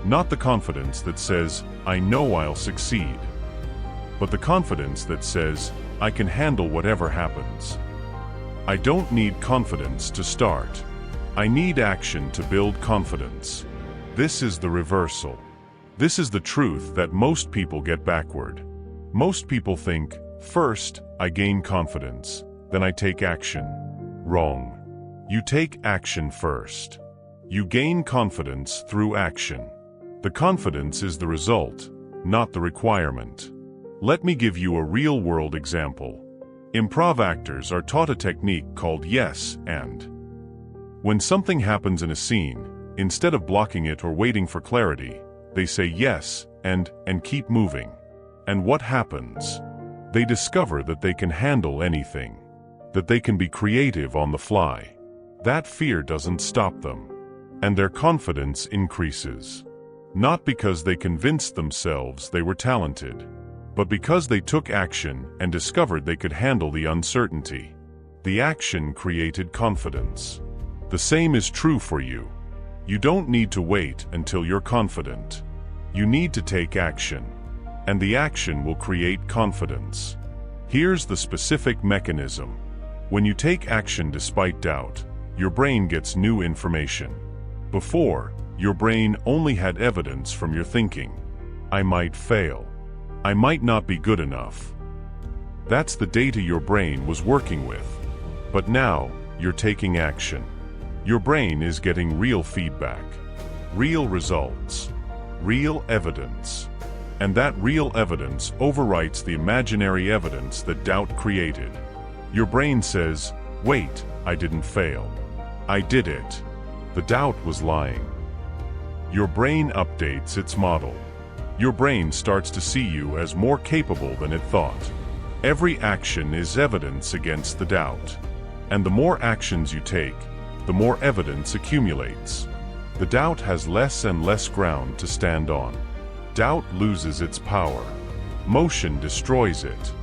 Not the confidence that says, I know I'll succeed, but the confidence that says, I can handle whatever happens. I don't need confidence to start. I need action to build confidence. This is the reversal. This is the truth that most people get backward. Most people think, first, I gain confidence, then I take action. Wrong. You take action first. You gain confidence through action. The confidence is the result, not the requirement. Let me give you a real-world example. Improv actors are taught a technique called yes and. When something happens in a scene, instead of blocking it or waiting for clarity, they say yes and keep moving. And what happens? They discover that they can handle anything, that they can be creative on the fly. That fear doesn't stop them, and their confidence increases. Not because they convinced themselves they were talented, but because they took action and discovered they could handle the uncertainty. The action created confidence. The same is true for you. You don't need to wait until you're confident. You need to take action, and the action will create confidence. Here's the specific mechanism. When you take action despite doubt, your brain gets new information. Before, your brain only had evidence from your thinking. I might fail. I might not be good enough. That's the data your brain was working with. But now, you're taking action. Your brain is getting real feedback, real results, real evidence. And that real evidence overwrites the imaginary evidence that doubt created. Your brain says, wait, I didn't fail. I did it. The doubt was lying. Your brain updates its model. Your brain starts to see you as more capable than it thought. Every action is evidence against the doubt. And the more actions you take, the more evidence accumulates. The doubt has less and less ground to stand on. Doubt loses its power. Motion destroys it.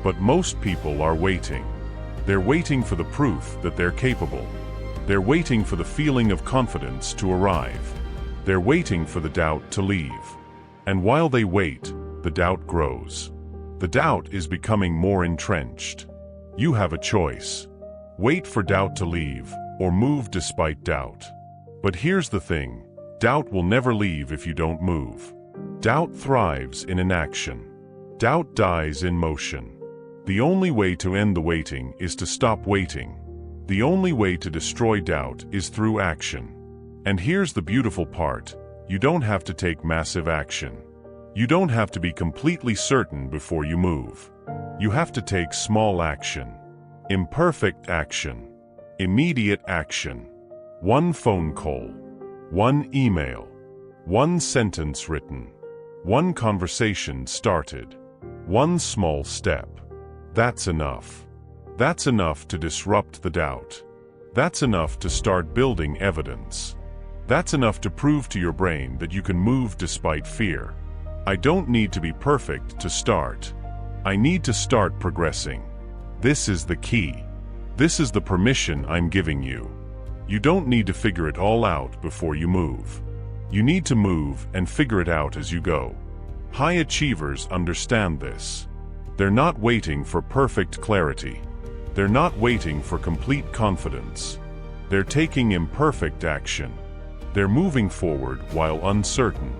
But most people are waiting. They're waiting for the proof that they're capable. They're waiting for the feeling of confidence to arrive. They're waiting for the doubt to leave. And while they wait, the doubt grows. The doubt is becoming more entrenched. You have a choice. Wait for doubt to leave, or move despite doubt. But here's the thing, doubt will never leave if you don't move. Doubt thrives in inaction. Doubt dies in motion. The only way to end the waiting is to stop waiting. The only way to destroy doubt is through action. And here's the beautiful part, you don't have to take massive action. You don't have to be completely certain before you move. You have to take small action. Imperfect action. Immediate action. One phone call. One email. One sentence written. One conversation started. One small step. That's enough. That's enough to disrupt the doubt. That's enough to start building evidence. That's enough to prove to your brain that you can move despite fear. I don't need to be perfect to start. I need to start progressing. This is the key. This is the permission I'm giving you. You don't need to figure it all out before you move. You need to move and figure it out as you go. High achievers understand this. They're not waiting for perfect clarity. They're not waiting for complete confidence. They're taking imperfect action. They're moving forward while uncertain.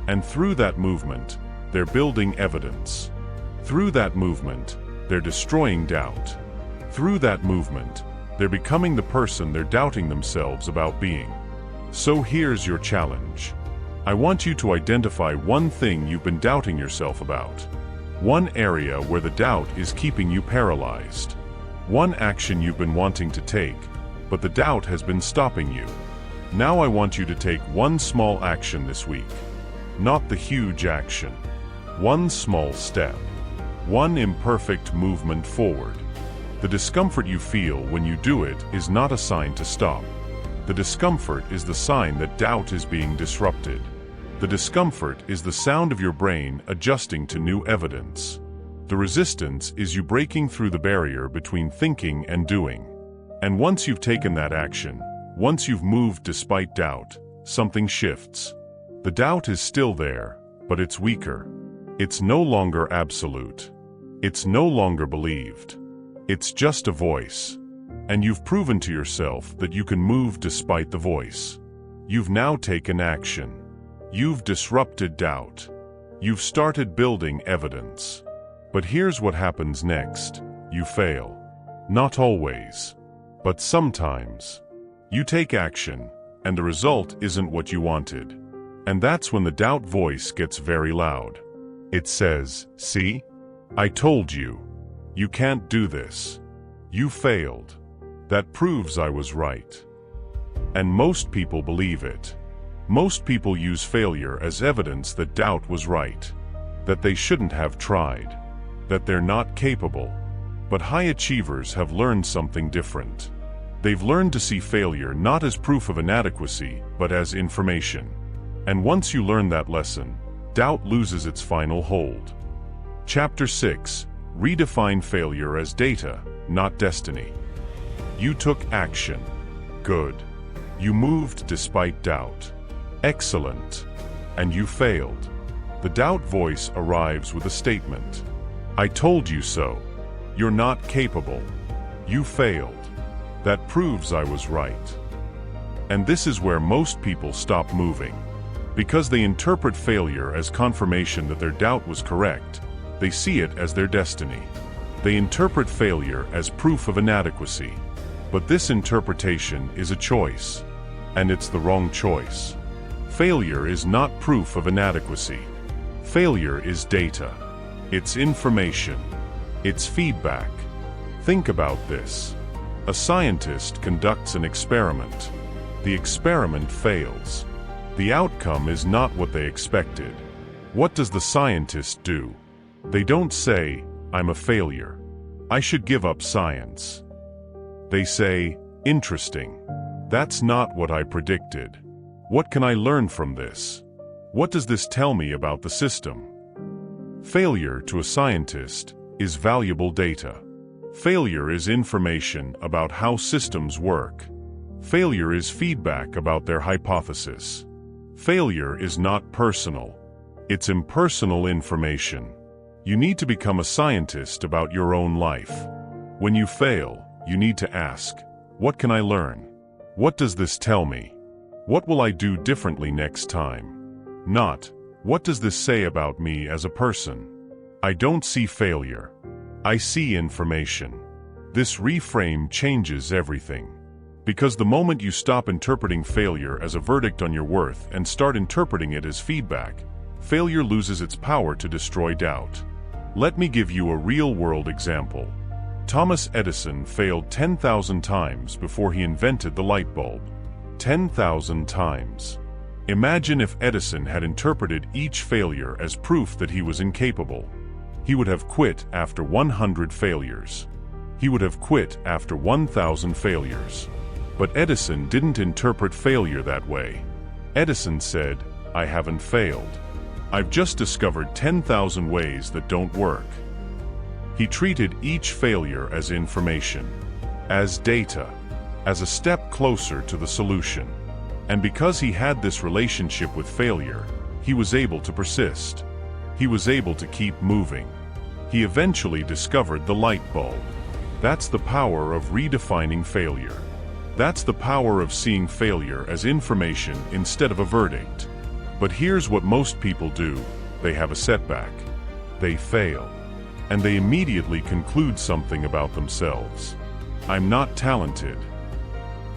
And through that movement, they're building evidence. Through that movement, they're destroying doubt. Through that movement, they're becoming the person they're doubting themselves about being. So here's your challenge. I want you to identify one thing you've been doubting yourself about. One area where the doubt is keeping you paralyzed. One action you've been wanting to take, but the doubt has been stopping you. Now I want you to take one small action this week. Not the huge action. One small step. One imperfect movement forward. The discomfort you feel when you do it is not a sign to stop. The discomfort is the sign that doubt is being disrupted. The discomfort is the sound of your brain adjusting to new evidence. The resistance is you breaking through the barrier between thinking and doing. And once you've taken that action, once you've moved despite doubt, something shifts. The doubt is still there, but it's weaker. It's no longer absolute. It's no longer believed. It's just a voice. And you've proven to yourself that you can move despite the voice. You've now taken action. You've disrupted doubt. You've started building evidence. But here's what happens next. You fail. Not always. But sometimes. You take action, and the result isn't what you wanted. And that's when the doubt voice gets very loud. It says, "See? I told you. You can't do this. You failed. That proves I was right." And most people believe it. Most people use failure as evidence that doubt was right, that they shouldn't have tried, that they're not capable. But high achievers have learned something different. They've learned to see failure not as proof of inadequacy, but as information. And once you learn that lesson, doubt loses its final hold. Chapter 6. Redefine failure as data, not destiny. You took action. Good. You moved despite doubt. Excellent. And you failed. The doubt voice arrives with a statement. "I told you so. You're not capable. You failed. That proves I was right." And this is where most people stop moving. Because they interpret failure as confirmation that their doubt was correct, they see it as their destiny. They interpret failure as proof of inadequacy. But this interpretation is a choice. And it's the wrong choice. Failure is not proof of inadequacy. Failure is data. It's information. It's feedback. Think about this. A scientist conducts an experiment. The experiment fails. The outcome is not what they expected. What does the scientist do? They don't say, "I'm a failure. I should give up science." They say, "Interesting. That's not what I predicted. What can I learn from this? What does this tell me about the system?" Failure, to a scientist, is valuable data. Failure is information about how systems work. Failure is feedback about their hypothesis. Failure is not personal. It's impersonal information. You need to become a scientist about your own life. When you fail, you need to ask, "What can I learn? What does this tell me? What will I do differently next time?" Not, "What does this say about me as a person?" I don't see failure. I see information. This reframe changes everything. Because the moment you stop interpreting failure as a verdict on your worth and start interpreting it as feedback, failure loses its power to destroy doubt. Let me give you a real-world example. Thomas Edison failed 10,000 times before he invented the light bulb. 10,000 times. Imagine if Edison had interpreted each failure as proof that he was incapable. He would have quit after 100 failures. He would have quit after 1,000 failures. But Edison didn't interpret failure that way. Edison said, "I haven't failed. I've just discovered 10,000 ways that don't work." He treated each failure as information, as data, as a step closer to the solution. And because he had this relationship with failure, he was able to persist. He was able to keep moving. He eventually discovered the light bulb. That's the power of redefining failure. That's the power of seeing failure as information instead of a verdict. But here's what most people do. They have a setback. They fail. And they immediately conclude something about themselves. I'm not talented.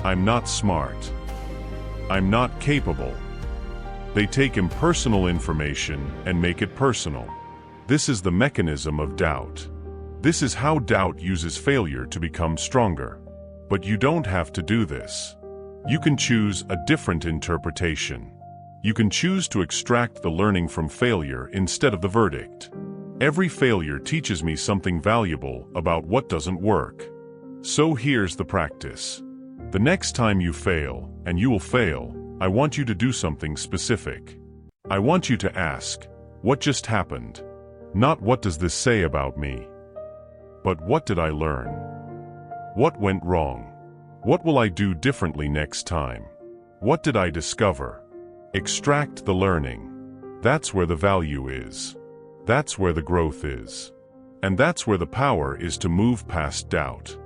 I'm not smart. I'm not capable. They take impersonal information and make it personal. This is the mechanism of doubt. This is how doubt uses failure to become stronger. But you don't have to do this. You can choose a different interpretation. You can choose to extract the learning from failure instead of the verdict. Every failure teaches me something valuable about what doesn't work. So here's the practice. The next time you fail, and you will fail, I want you to do something specific. I want you to ask, "What just happened?" Not "What does this say about me?" But "What did I learn? What went wrong? What will I do differently next time? What did I discover?" Extract the learning. That's where the value is. That's where the growth is. And that's where the power is to move past doubt.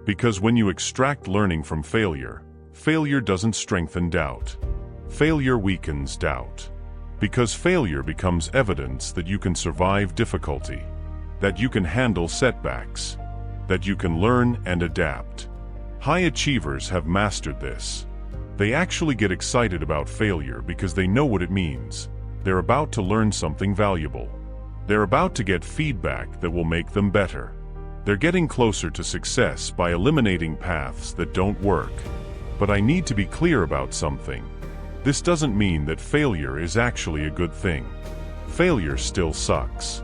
Because when you extract learning from failure, failure doesn't strengthen doubt. Failure weakens doubt. Because failure becomes evidence that you can survive difficulty, that you can handle setbacks, that you can learn and adapt. High achievers have mastered this. They actually get excited about failure because they know what it means. They're about to learn something valuable. They're about to get feedback that will make them better. They're getting closer to success by eliminating paths that don't work. But I need to be clear about something. This doesn't mean that failure is actually a good thing. Failure still sucks.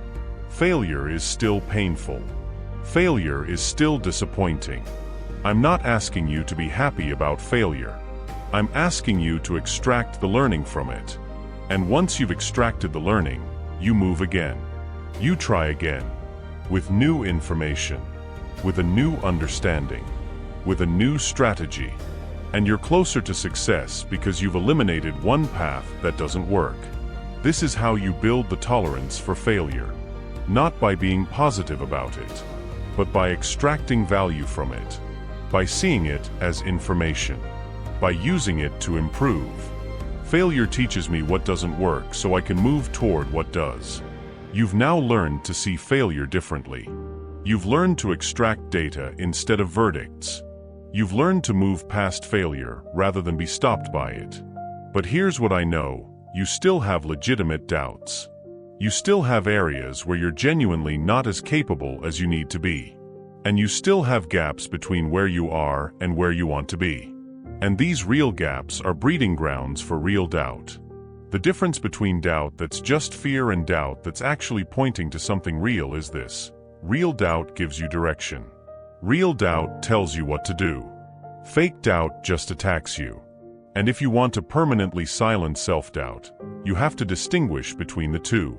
Failure is still painful. Failure is still disappointing. I'm not asking you to be happy about failure. I'm asking you to extract the learning from it. And once you've extracted the learning, you move again. You try again. With new information. With a new understanding. With a new strategy. And you're closer to success because you've eliminated one path that doesn't work. This is how you build the tolerance for failure. Not by being positive about it, but by extracting value from it. By seeing it as information. By using it to improve. Failure teaches me what doesn't work so I can move toward what does. You've now learned to see failure differently. You've learned to extract data instead of verdicts. You've learned to move past failure rather than be stopped by it. But here's what I know, you still have legitimate doubts. You still have areas where you're genuinely not as capable as you need to be. And you still have gaps between where you are and where you want to be. And these real gaps are breeding grounds for real doubt. The difference between doubt that's just fear and doubt that's actually pointing to something real is this. Real doubt gives you direction. Real doubt tells you what to do. Fake doubt just attacks you. And if you want to permanently silence self-doubt, you have to distinguish between the two.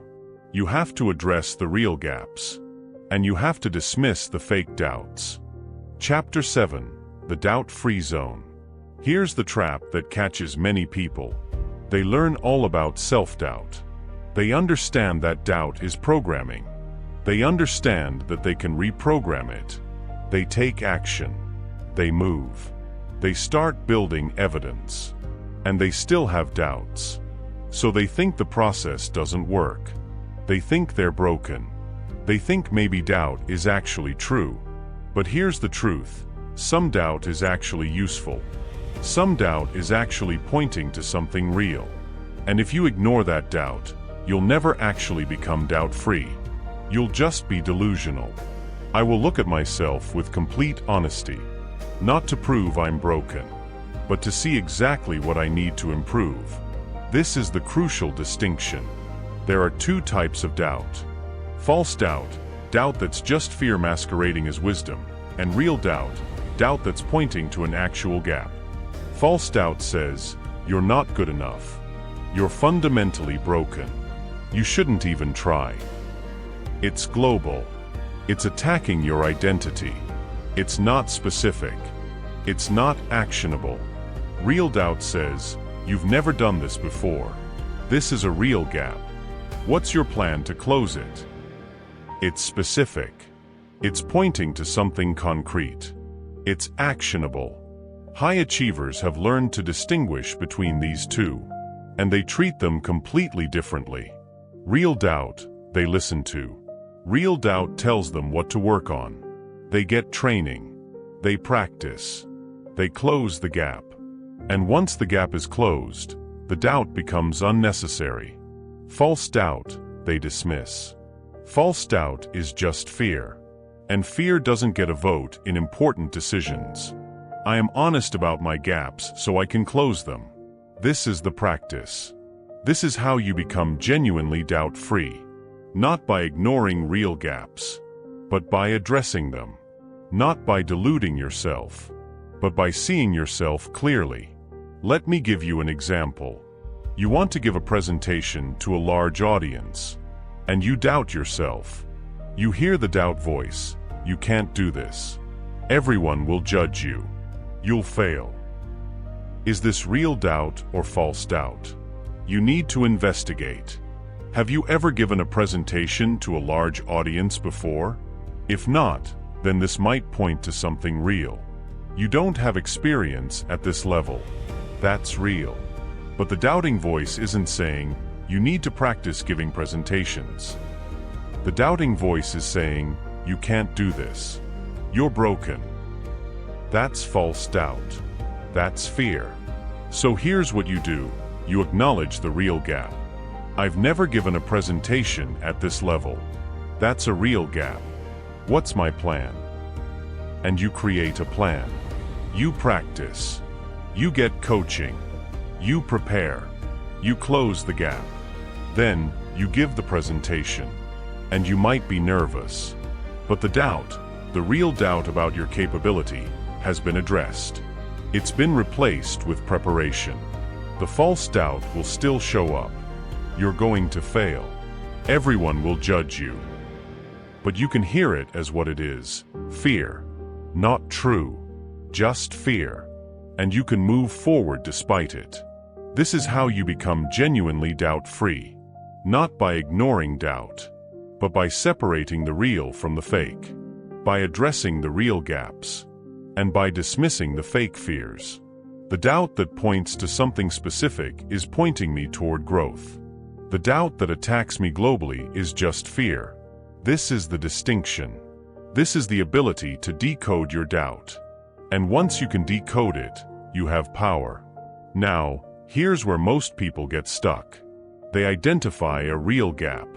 You have to address the real gaps. And you have to dismiss the fake doubts. Chapter 7. The Doubt-Free Zone. Here's the trap that catches many people. They learn all about self-doubt. They understand that doubt is programming. They understand that they can reprogram it. They take action. They move. They start building evidence. And they still have doubts. So they think the process doesn't work. They think they're broken. They think maybe doubt is actually true. But here's the truth. Some doubt is actually useful. Some doubt is actually pointing to something real. And if you ignore that doubt, you'll never actually become doubt-free. You'll just be delusional. I will look at myself with complete honesty. Not to prove I'm broken, but to see exactly what I need to improve. This is the crucial distinction. There are two types of doubt. False doubt, doubt that's just fear masquerading as wisdom, and real doubt, doubt that's pointing to an actual gap. False doubt says, you're not good enough. You're fundamentally broken. You shouldn't even try. It's global. It's attacking your identity. It's not specific. It's not actionable. Real doubt says, you've never done this before. This is a real gap. What's your plan to close it? It's specific. It's pointing to something concrete. It's actionable. High achievers have learned to distinguish between these two, and they treat them completely differently. Real doubt, they listen to. Real doubt tells them what to work on. They get training. They practice. They close the gap. And once the gap is closed, the doubt becomes unnecessary. False doubt, they dismiss. False doubt is just fear. And fear doesn't get a vote in important decisions. I am honest about my gaps so I can close them. This is the practice. This is how you become genuinely doubt-free. Not by ignoring real gaps, but by addressing them. Not by deluding yourself, but by seeing yourself clearly. Let me give you an example. You want to give a presentation to a large audience, and you doubt yourself. You hear the doubt voice, you can't do this. Everyone will judge you. You'll fail. Is this real doubt or false doubt? You need to investigate. Have you ever given a presentation to a large audience before? If not, then this might point to something real. You don't have experience at this level. That's real. But the doubting voice isn't saying, you need to practice giving presentations. The doubting voice is saying, you can't do this. You're broken. That's false doubt. That's fear. So here's what you do. You acknowledge the real gap. I've never given a presentation at this level. That's a real gap. What's my plan? And you create a plan. You practice. You get coaching. You prepare. You close the gap. Then, you give the presentation. And you might be nervous. But the doubt, the real doubt about your capability, has been addressed. It's been replaced with preparation. The false doubt will still show up. You're going to fail. Everyone will judge you. But you can hear it as what it is. Fear. Not true. Just fear. And you can move forward despite it. This is how you become genuinely doubt-free. Not by ignoring doubt, but by separating the real from the fake. By addressing the real gaps. And by dismissing the fake fears. The doubt that points to something specific is pointing me toward growth. The doubt that attacks me globally is just fear. This is the distinction. This is the ability to decode your doubt. And once you can decode it, you have power. Now, here's where most people get stuck. They identify a real gap.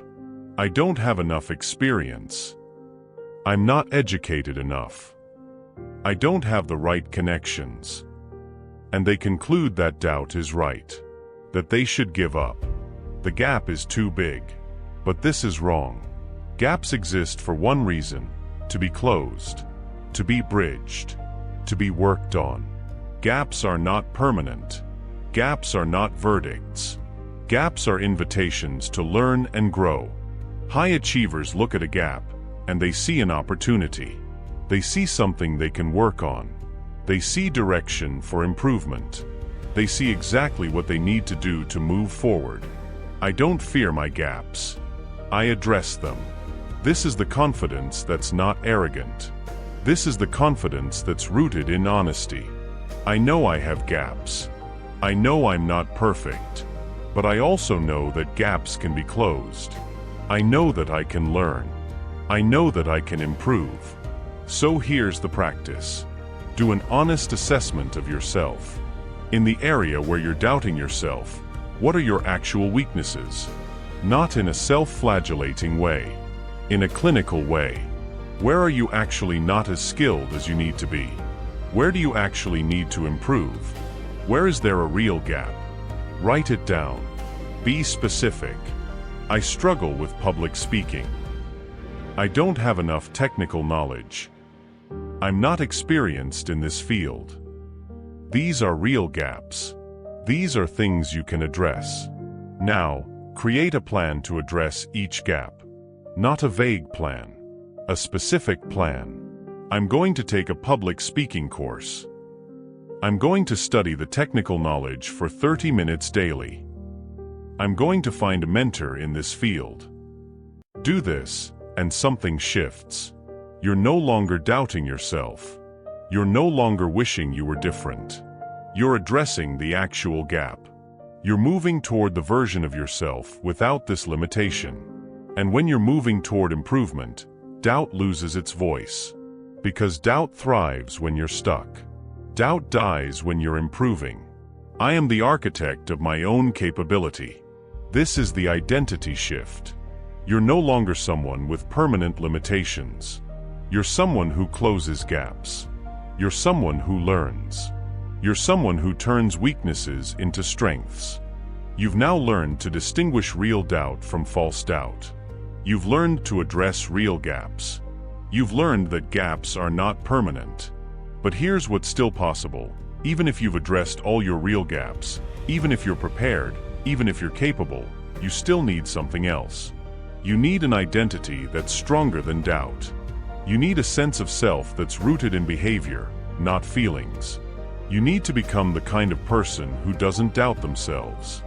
I don't have enough experience. I'm not educated enough. I don't have the right connections. And they conclude that doubt is right. That they should give up. The gap is too big. But this is wrong. Gaps exist for one reason: to be closed, to be bridged, to be worked on. Gaps are not permanent. Gaps are not verdicts. Gaps are invitations to learn and grow. High achievers look at a gap, and they see an opportunity. They see something they can work on. They see direction for improvement. They see exactly what they need to do to move forward. I don't fear my gaps. I address them. This is the confidence that's not arrogant. This is the confidence that's rooted in honesty. I know I have gaps. I know I'm not perfect. But I also know that gaps can be closed. I know that I can learn. I know that I can improve. So here's the practice. Do an honest assessment of yourself. In the area where you're doubting yourself, what are your actual weaknesses? Not in a self-flagellating way. In a clinical way. Where are you actually not as skilled as you need to be? Where do you actually need to improve? Where is there a real gap? Write it down. Be specific. I struggle with public speaking. I don't have enough technical knowledge. I'm not experienced in this field. These are real gaps. These are things you can address. Now, create a plan to address each gap. Not a vague plan. A specific plan. I'm going to take a public speaking course. I'm going to study the technical knowledge for 30 minutes daily. I'm going to find a mentor in this field. Do this, and something shifts. You're no longer doubting yourself. You're no longer wishing you were different. You're addressing the actual gap. You're moving toward the version of yourself without this limitation. And when you're moving toward improvement, doubt loses its voice. Because doubt thrives when you're stuck. Doubt dies when you're improving. I am the architect of my own capability. This is the identity shift. You're no longer someone with permanent limitations. You're someone who closes gaps. You're someone who learns. You're someone who turns weaknesses into strengths. You've now learned to distinguish real doubt from false doubt. You've learned to address real gaps. You've learned that gaps are not permanent. But here's what's still possible. Even if you've addressed all your real gaps, even if you're prepared, even if you're capable, you still need something else. You need an identity that's stronger than doubt. You need a sense of self that's rooted in behavior, not feelings. You need to become the kind of person who doesn't doubt themselves.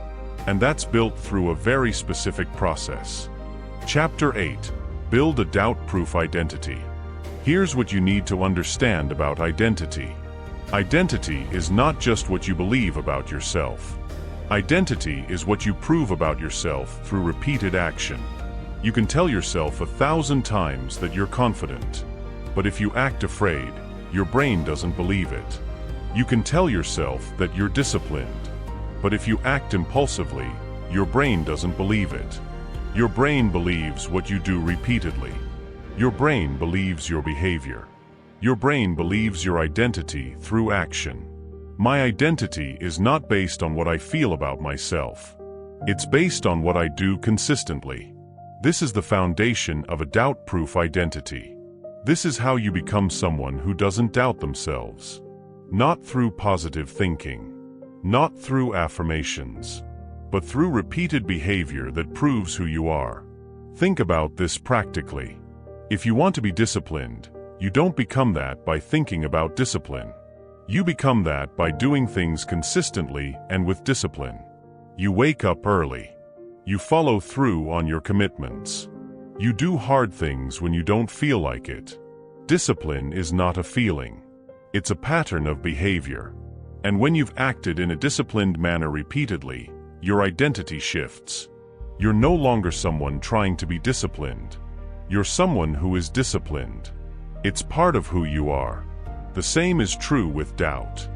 And that's built through a very specific process. Chapter 8. Build a doubt-proof identity. Here's what you need to understand about identity. Identity is not just what you believe about yourself. Identity is what you prove about yourself through repeated action. You can tell yourself 1,000 times that you're confident. But if you act afraid, your brain doesn't believe it. You can tell yourself that you're disciplined, but if you act impulsively, your brain doesn't believe it. Your brain believes what you do repeatedly. Your brain believes your behavior. Your brain believes your identity through action. My identity is not based on what I feel about myself. It's based on what I do consistently. This is the foundation of a doubt-proof identity. This is how you become someone who doesn't doubt themselves. Not through positive thinking, not through affirmations, but through repeated behavior that proves who you are. Think about this practically. If you want to be disciplined, you don't become that by thinking about discipline. You become that by doing things consistently and with discipline. You wake up early. You follow through on your commitments. You do hard things when you don't feel like it. Discipline is not a feeling. It's a pattern of behavior. And when you've acted in a disciplined manner repeatedly, your identity shifts. You're no longer someone trying to be disciplined. You're someone who is disciplined. It's part of who you are. The same is true with doubt.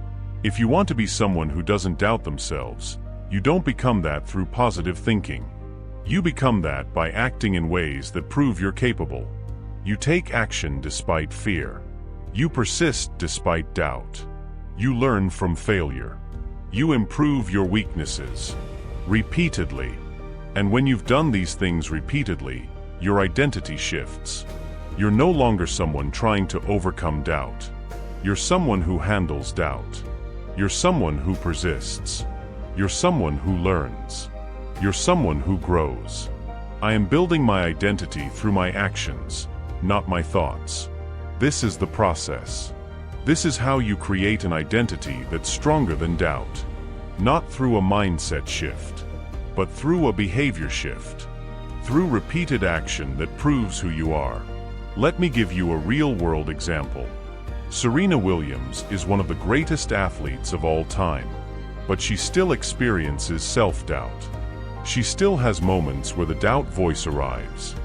If you want to be someone who doesn't doubt themselves, you don't become that through positive thinking. You become that by acting in ways that prove you're capable. You take action despite fear. You persist despite doubt. You learn from failure. You improve your weaknesses repeatedly. And when you've done these things repeatedly, your identity shifts. You're no longer someone trying to overcome doubt. You're someone who handles doubt. You're someone who persists. You're someone who learns. You're someone who grows. I am building my identity through my actions, not my thoughts. This is the process. This is how you create an identity that's stronger than doubt. Not through a mindset shift, but through a behavior shift. Through repeated action that proves who you are. Let me give you a real-world example. Serena Williams is one of the greatest athletes of all time, but she still experiences self-doubt. She still has moments where the doubt voice arrives.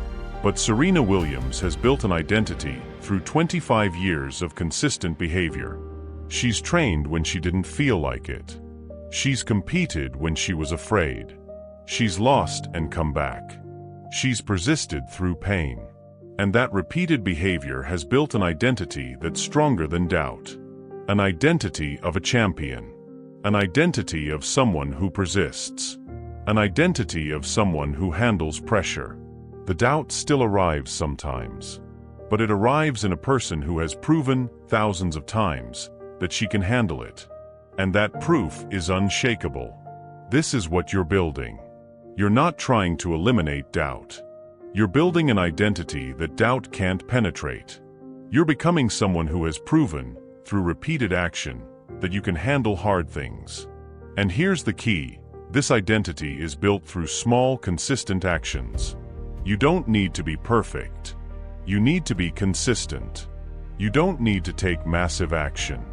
But Serena Williams has built an identity through 25 years of consistent behavior. She's trained when she didn't feel like it. She's competed when she was afraid. She's lost and come back. She's persisted through pain. And that repeated behavior has built an identity that's stronger than doubt. An identity of a champion. An identity of someone who persists. An identity of someone who handles pressure. The doubt still arrives sometimes, but it arrives in a person who has proven thousands of times that she can handle it. And that proof is unshakable. This is what you're building. You're not trying to eliminate doubt. You're building an identity that doubt can't penetrate. You're becoming someone who has proven, through repeated action, that you can handle hard things. And here's the key. This identity is built through small, consistent actions. You don't need to be perfect. You need to be consistent. You don't need to take massive action.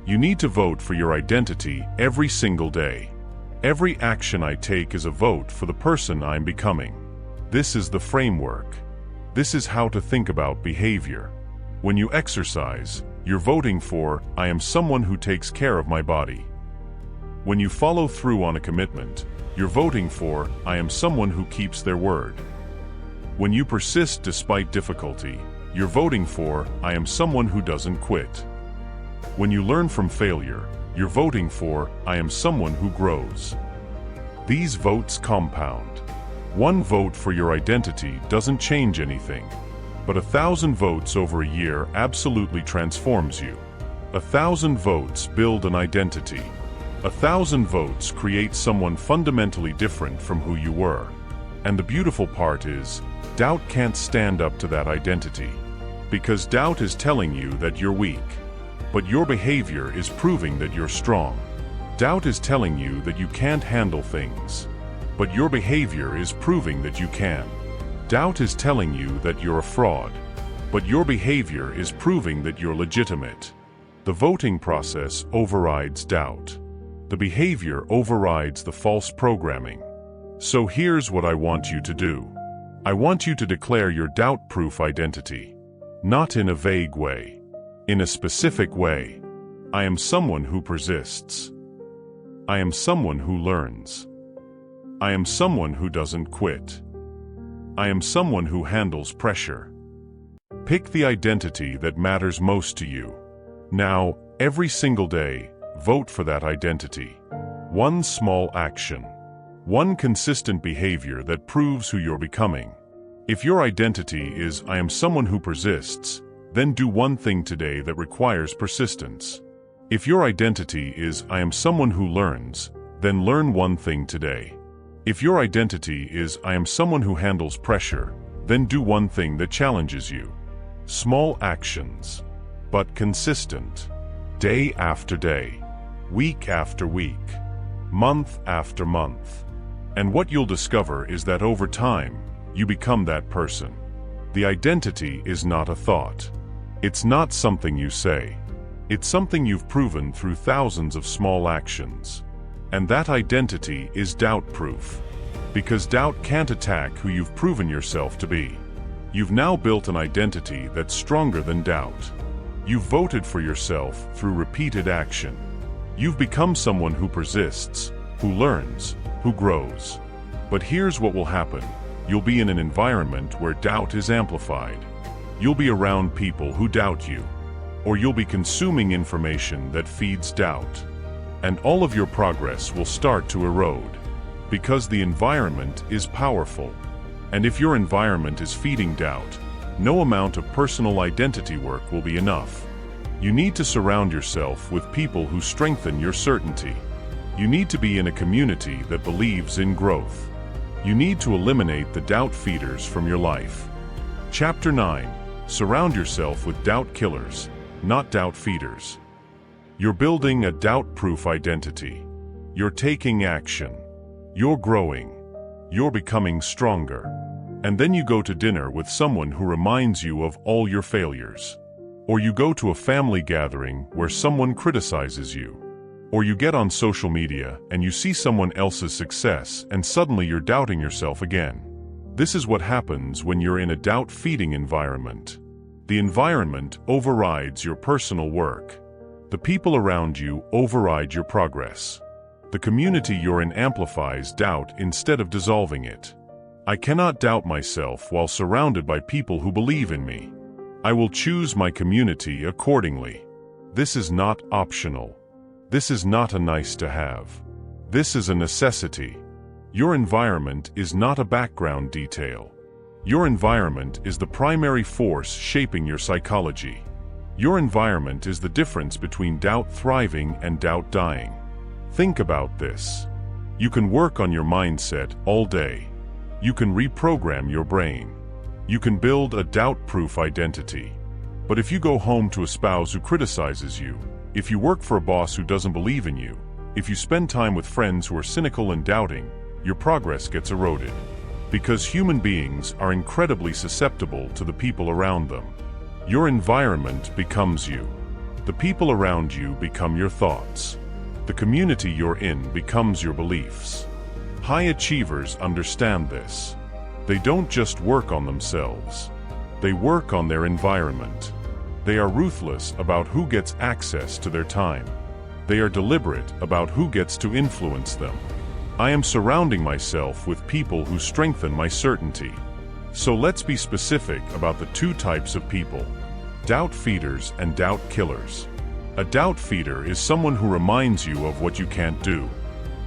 You need to vote for your identity every single day. Every action I take is a vote for the person I'm becoming. This is the framework. This is how to think about behavior. When you exercise, you're voting for, I am someone who takes care of my body. When you follow through on a commitment, you're voting for, I am someone who keeps their word. When you persist despite difficulty, you're voting for, I am someone who doesn't quit. When you learn from failure, you're voting for, I am someone who grows. These votes compound. One vote for your identity doesn't change anything, but 1,000 votes over a year absolutely transforms you. 1,000 votes build an identity. 1,000 votes create someone fundamentally different from who you were. And the beautiful part is, doubt can't stand up to that identity. Because doubt is telling you that you're weak. But your behavior is proving that you're strong. Doubt is telling you that you can't handle things. But your behavior is proving that you can. Doubt is telling you that you're a fraud. But your behavior is proving that you're legitimate. The voting process overrides doubt. The behavior overrides the false programming. So here's what I want you to do. I want you to declare your doubt-proof identity. Not in a vague way. In a specific way. I am someone who persists. I am someone who learns. I am someone who doesn't quit. I am someone who handles pressure. Pick the identity that matters most to you. Now, every single day, vote for that identity. One small action. One consistent behavior that proves who you're becoming. If your identity is I am someone who persists, then do one thing today that requires persistence. If your identity is I am someone who learns, then learn one thing today. If your identity is I am someone who handles pressure, then do one thing that challenges you. Small actions, but consistent. Day after day, week after week, month after month. And what you'll discover is that over time, you become that person. The identity is not a thought. It's not something you say. It's something you've proven through thousands of small actions. And that identity is doubt-proof. Because doubt can't attack who you've proven yourself to be. You've now built an identity that's stronger than doubt. You've voted for yourself through repeated action. You've become someone who persists, who learns, who grows. But here's what will happen. You'll be in an environment where doubt is amplified. You'll be around people who doubt you. Or you'll be consuming information that feeds doubt. And all of your progress will start to erode. Because the environment is powerful. And if your environment is feeding doubt, no amount of personal identity work will be enough. You need to surround yourself with people who strengthen your certainty. You need to be in a community that believes in growth. You need to eliminate the doubt feeders from your life. Chapter 9. Surround yourself with doubt killers, not doubt feeders. You're building a doubt-proof identity. You're taking action. You're growing. You're becoming stronger. And then you go to dinner with someone who reminds you of all your failures. Or you go to a family gathering where someone criticizes you. Or you get on social media and you see someone else's success and suddenly you're doubting yourself again. This is what happens when you're in a doubt-feeding environment. The environment overrides your personal work. The people around you override your progress. The community you're in amplifies doubt instead of dissolving it. I cannot doubt myself while surrounded by people who believe in me. I will choose my community accordingly. This is not optional. This is not a nice to have. This is a necessity. Your environment is not a background detail. Your environment is the primary force shaping your psychology. Your environment is the difference between doubt thriving and doubt dying. Think about this. You can work on your mindset all day. You can reprogram your brain. You can build a doubt-proof identity. But if you go home to a spouse who criticizes you, if you work for a boss who doesn't believe in you, if you spend time with friends who are cynical and doubting, your progress gets eroded. Because human beings are incredibly susceptible to the people around them. Your environment becomes you. The people around you become your thoughts. The community you're in becomes your beliefs. High achievers understand this. They don't just work on themselves. They work on their environment. They are ruthless about who gets access to their time. They are deliberate about who gets to influence them. I am surrounding myself with people who strengthen my certainty. So let's be specific about the two types of people: doubt feeders and doubt killers. A doubt feeder is someone who reminds you of what you can't do.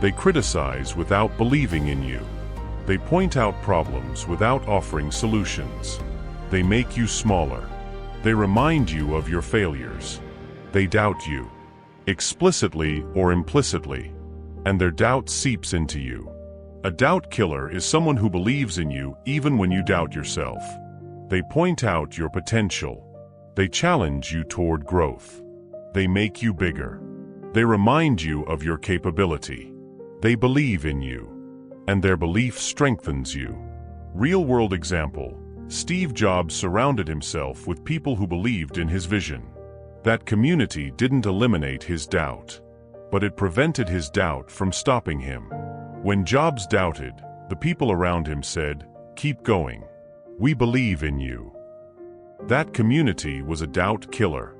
They criticize without believing in you. They point out problems without offering solutions. They make you smaller. They remind you of your failures. They doubt you, explicitly or implicitly, and their doubt seeps into you. A doubt killer is someone who believes in you even when you doubt yourself. They point out your potential. They challenge you toward growth. They make you bigger. They remind you of your capability. They believe in you, and their belief strengthens you. Real-world example: Steve Jobs surrounded himself with people who believed in his vision. That community didn't eliminate his doubt, but it prevented his doubt from stopping him. When Jobs doubted, the people around him said, "Keep going. We believe in you." That community was a doubt killer.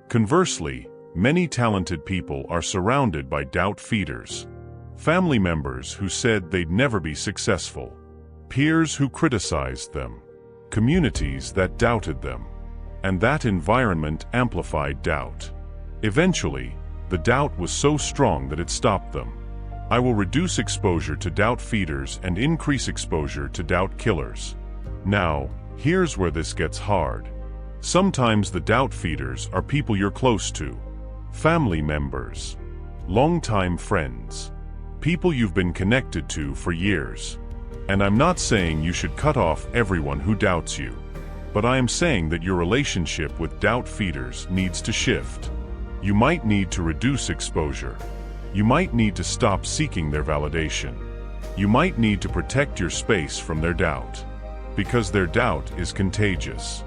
Conversely, many talented people are surrounded by doubt feeders. Family members who said they'd never be successful. Peers who criticized them. Communities that doubted them. And that environment amplified doubt. Eventually, the doubt was so strong that it stopped them. I will reduce exposure to doubt feeders and increase exposure to doubt killers. Now, here's where this gets hard. Sometimes the doubt feeders are people you're close to. Family members. Longtime friends. People you've been connected to for years. And I'm not saying you should cut off everyone who doubts you. But I am saying that your relationship with doubt feeders needs to shift. You might need to reduce exposure. You might need to stop seeking their validation. You might need to protect your space from their doubt. Because their doubt is contagious.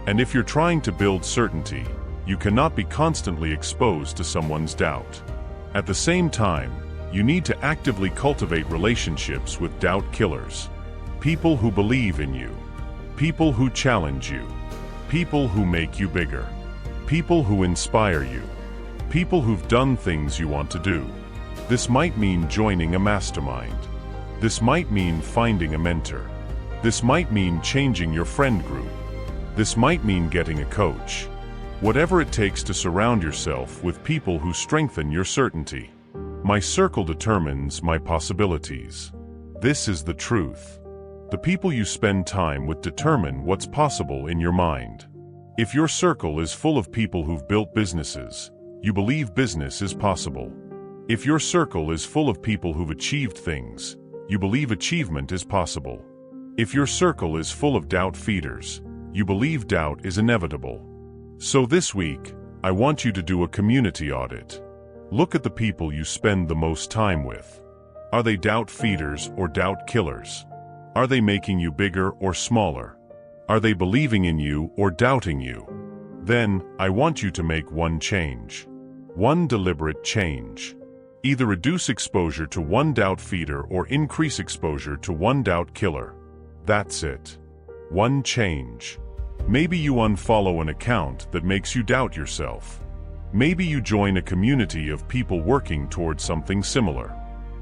And if you're trying to build certainty, you cannot be constantly exposed to someone's doubt. At the same time, you need to actively cultivate relationships with doubt killers. People who believe in you. People who challenge you. People who make you bigger. People who inspire you. People who've done things you want to do. This might mean joining a mastermind. This might mean finding a mentor. This might mean changing your friend group. This might mean getting a coach. Whatever it takes to surround yourself with people who strengthen your certainty. My circle determines my possibilities. This is the truth. The people you spend time with determine what's possible in your mind. If your circle is full of people who've built businesses, you believe business is possible. If your circle is full of people who've achieved things, you believe achievement is possible. If your circle is full of doubt feeders, you believe doubt is inevitable. So this week, I want you to do a community audit. Look at the people you spend the most time with. Are they doubt feeders or doubt killers? Are they making you bigger or smaller? Are they believing in you or doubting you? Then, I want you to make one change. One deliberate change. Either reduce exposure to one doubt feeder or increase exposure to one doubt killer. That's it. One change. Maybe you unfollow an account that makes you doubt yourself. Maybe you join a community of people working towards something similar.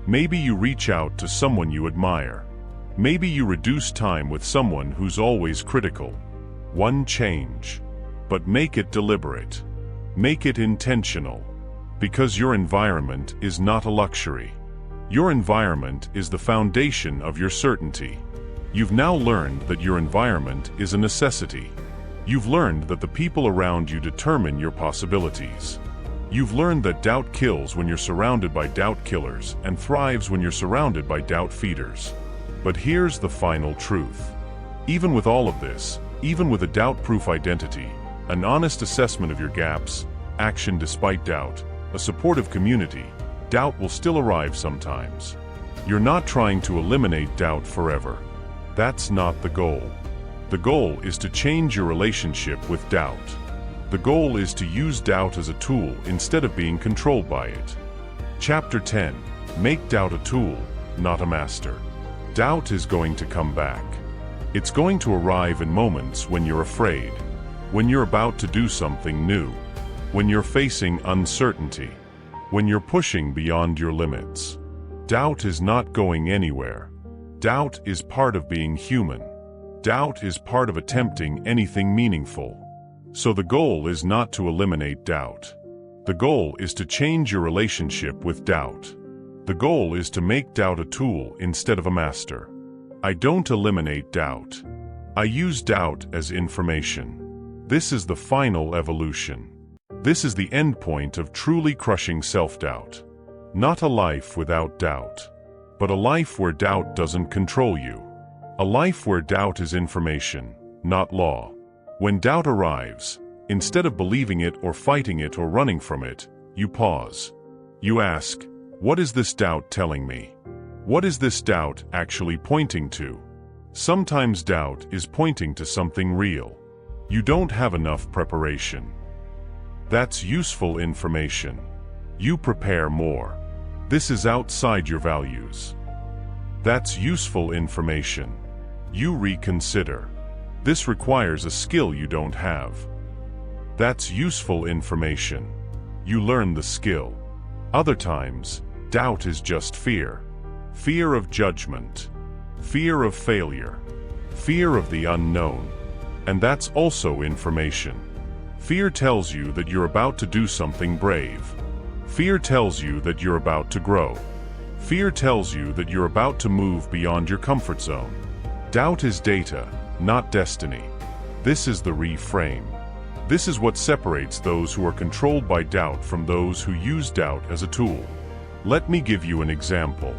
Maybe you reach out to someone you admire. Maybe you reduce time with someone who's always critical. One change. But make it deliberate. Make it intentional. Because your environment is not a luxury. Your environment is the foundation of your certainty. You've now learned that your environment is a necessity. You've learned that the people around you determine your possibilities. You've learned that doubt kills when you're surrounded by doubt killers and thrives when you're surrounded by doubt feeders. But here's the final truth. Even with all of this, even with a doubt-proof identity, an honest assessment of your gaps, action despite doubt, a supportive community, doubt will still arrive sometimes. You're not trying to eliminate doubt forever. That's not the goal. The goal is to change your relationship with doubt. The goal is to use doubt as a tool instead of being controlled by it. Chapter 10. Make doubt a tool, not a master. Doubt is going to come back. It's going to arrive in moments when you're afraid, when you're about to do something new, when you're facing uncertainty, when you're pushing beyond your limits. Doubt is not going anywhere. Doubt is part of being human. Doubt is part of attempting anything meaningful. So the goal is not to eliminate doubt. The goal is to change your relationship with doubt. The goal is to make doubt a tool instead of a master. I don't eliminate doubt. I use doubt as information. This is the final evolution. This is the end point of truly crushing self-doubt. Not a life without doubt, but a life where doubt doesn't control you. A life where doubt is information, not law. When doubt arrives, instead of believing it or fighting it or running from it, you pause. You ask, what is this doubt telling me? What is this doubt actually pointing to? Sometimes doubt is pointing to something real. You don't have enough preparation. That's useful information. You prepare more. This is outside your values. That's useful information. You reconsider. This requires a skill you don't have. That's useful information. You learn the skill. Other times, doubt is just fear. Fear of judgment. Fear of failure. Fear of the unknown. And that's also information. Fear tells you that you're about to do something brave. Fear tells you that you're about to grow. Fear tells you that you're about to move beyond your comfort zone. Doubt is data, not destiny. This is the reframe. This is what separates those who are controlled by doubt from those who use doubt as a tool. Let me give you an example.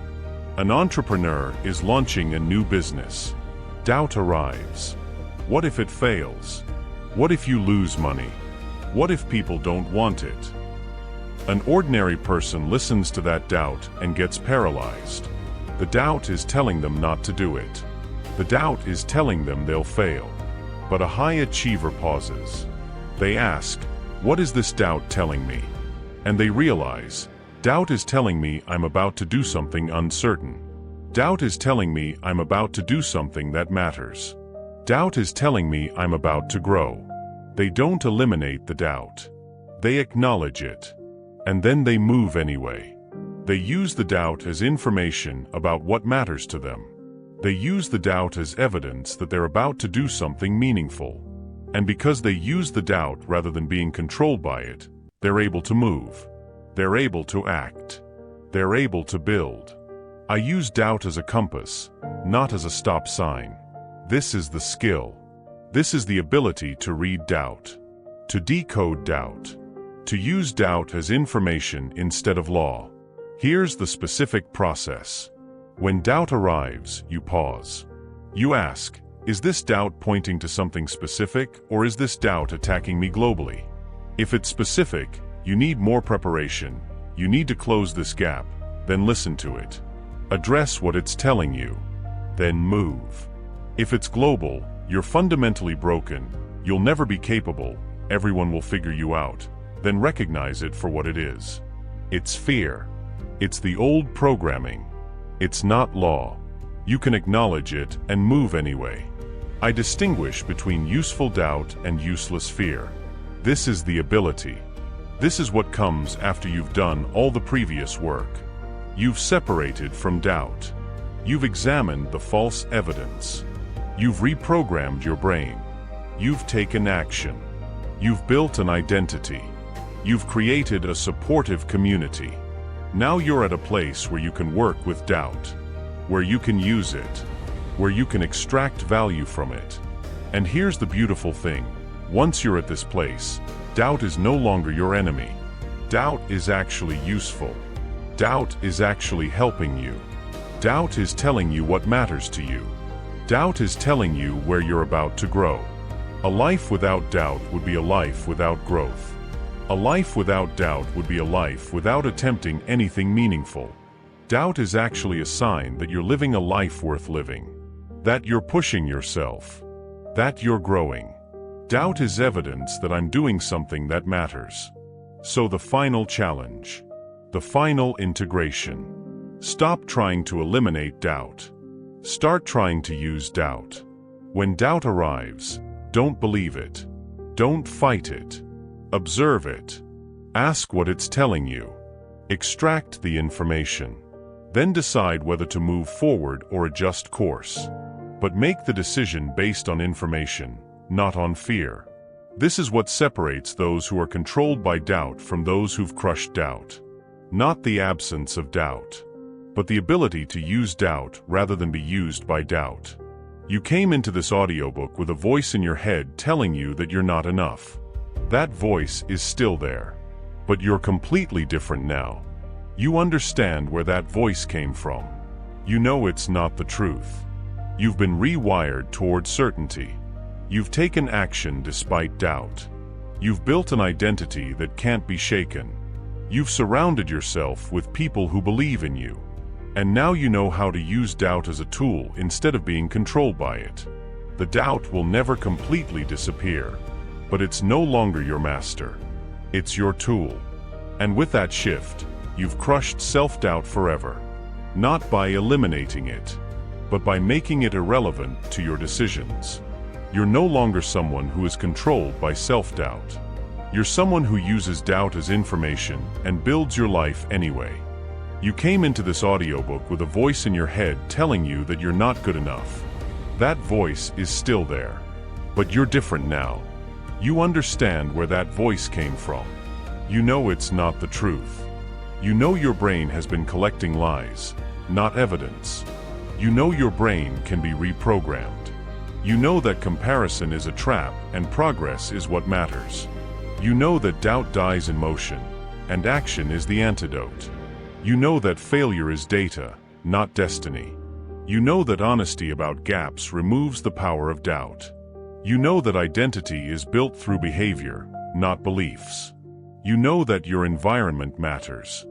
An entrepreneur is launching a new business. Doubt arrives. What if it fails? What if you lose money? What if people don't want it? An ordinary person listens to that doubt and gets paralyzed. The doubt is telling them not to do it. The doubt is telling them they'll fail. But a high achiever pauses. They ask, what is this doubt telling me? And they realize, doubt is telling me I'm about to do something uncertain. Doubt is telling me I'm about to do something that matters. Doubt is telling me I'm about to grow. They don't eliminate the doubt. They acknowledge it. And then they move anyway. They use the doubt as information about what matters to them. They use the doubt as evidence that they're about to do something meaningful. And because they use the doubt rather than being controlled by it, they're able to move. They're able to act. They're able to build. I use doubt as a compass, not as a stop sign. This is the skill. This is the ability to read doubt, to decode doubt, to use doubt as information instead of law. Here's the specific process. When doubt arrives, you pause. You ask, is this doubt pointing to something specific, or is this doubt attacking me globally? If it's specific, you need more preparation. You need to close this gap, then listen to it. Address what it's telling you, then move. If it's global, you're fundamentally broken, you'll never be capable, everyone will figure you out, then recognize it for what it is. It's fear. It's the old programming. It's not law. You can acknowledge it and move anyway. I distinguish between useful doubt and useless fear. This is the ability. This is what comes after you've done all the previous work. You've separated from doubt. You've examined the false evidence. You've reprogrammed your brain. You've taken action. You've built an identity. You've created a supportive community. Now you're at a place where you can work with doubt, where you can use it, where you can extract value from it. And here's the beautiful thing. Once you're at this place, doubt is no longer your enemy. Doubt is actually useful. Doubt is actually helping you. Doubt is telling you what matters to you. Doubt is telling you where you're about to grow. A life without doubt would be a life without growth. A life without doubt would be a life without attempting anything meaningful. Doubt is actually a sign that you're living a life worth living. That you're pushing yourself. That you're growing. Doubt is evidence that I'm doing something that matters. So the final challenge. The final integration. Stop trying to eliminate doubt. Start trying to use doubt. When doubt arrives, don't believe it. Don't fight it. Observe it. Ask what it's telling you. Extract the information. Then decide whether to move forward or adjust course. But make the decision based on information, not on fear. This is what separates those who are controlled by doubt from those who've crushed doubt. Not the absence of doubt, but the ability to use doubt rather than be used by doubt. You came into this audiobook with a voice in your head telling you that you're not enough. That voice is still there, but you're completely different now. You understand where that voice came from. You know it's not the truth. You've been rewired toward certainty. You've taken action despite doubt. You've built an identity that can't be shaken. You've surrounded yourself with people who believe in you. And now you know how to use doubt as a tool instead of being controlled by it. The doubt will never completely disappear, but it's no longer your master. It's your tool. And with that shift, you've crushed self-doubt forever. Not by eliminating it, but by making it irrelevant to your decisions. You're no longer someone who is controlled by self-doubt. You're someone who uses doubt as information and builds your life anyway. You came into this audiobook with a voice in your head telling you that you're not good enough. That voice is still there. But you're different now. You understand where that voice came from. You know it's not the truth. You know your brain has been collecting lies, not evidence. You know your brain can be reprogrammed. You know that comparison is a trap and progress is what matters. You know that doubt dies in motion, and action is the antidote. You know that failure is data, not destiny. You know that honesty about gaps removes the power of doubt. You know that identity is built through behavior, not beliefs. You know that your environment matters.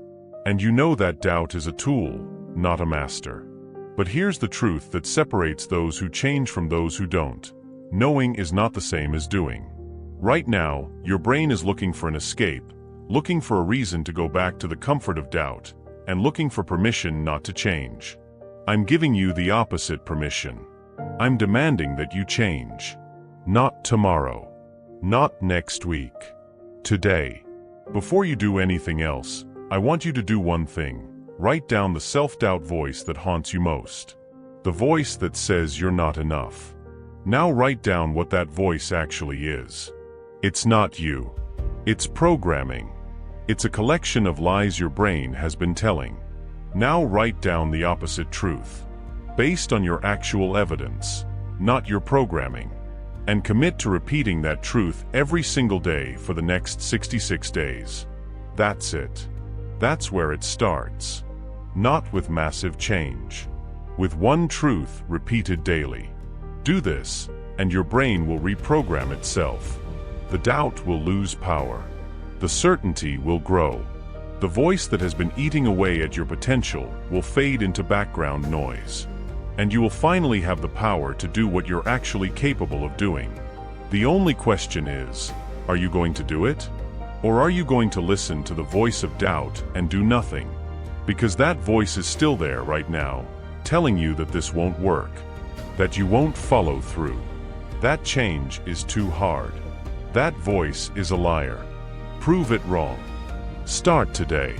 And you know that doubt is a tool, not a master. But here's the truth that separates those who change from those who don't. Knowing is not the same as doing. Right now, your brain is looking for an escape, looking for a reason to go back to the comfort of doubt, and looking for permission not to change. I'm giving you the opposite permission. I'm demanding that you change. Not tomorrow. Not next week. Today. Before you do anything else, I want you to do one thing. Write down the self-doubt voice that haunts you most. The voice that says you're not enough. Now write down what that voice actually is. It's not you. It's programming. It's a collection of lies your brain has been telling. Now write down the opposite truth, based on your actual evidence, not your programming. And commit to repeating that truth every single day for the next 66 days. That's it. That's where it starts. Not with massive change. With one truth repeated daily. Do this, and your brain will reprogram itself. The doubt will lose power. The certainty will grow. The voice that has been eating away at your potential will fade into background noise. And you will finally have the power to do what you're actually capable of doing. The only question is, are you going to do it? Or are you going to listen to the voice of doubt and do nothing? Because that voice is still there right now, telling you that this won't work, that you won't follow through. That change is too hard. That voice is a liar. Prove it wrong. Start today.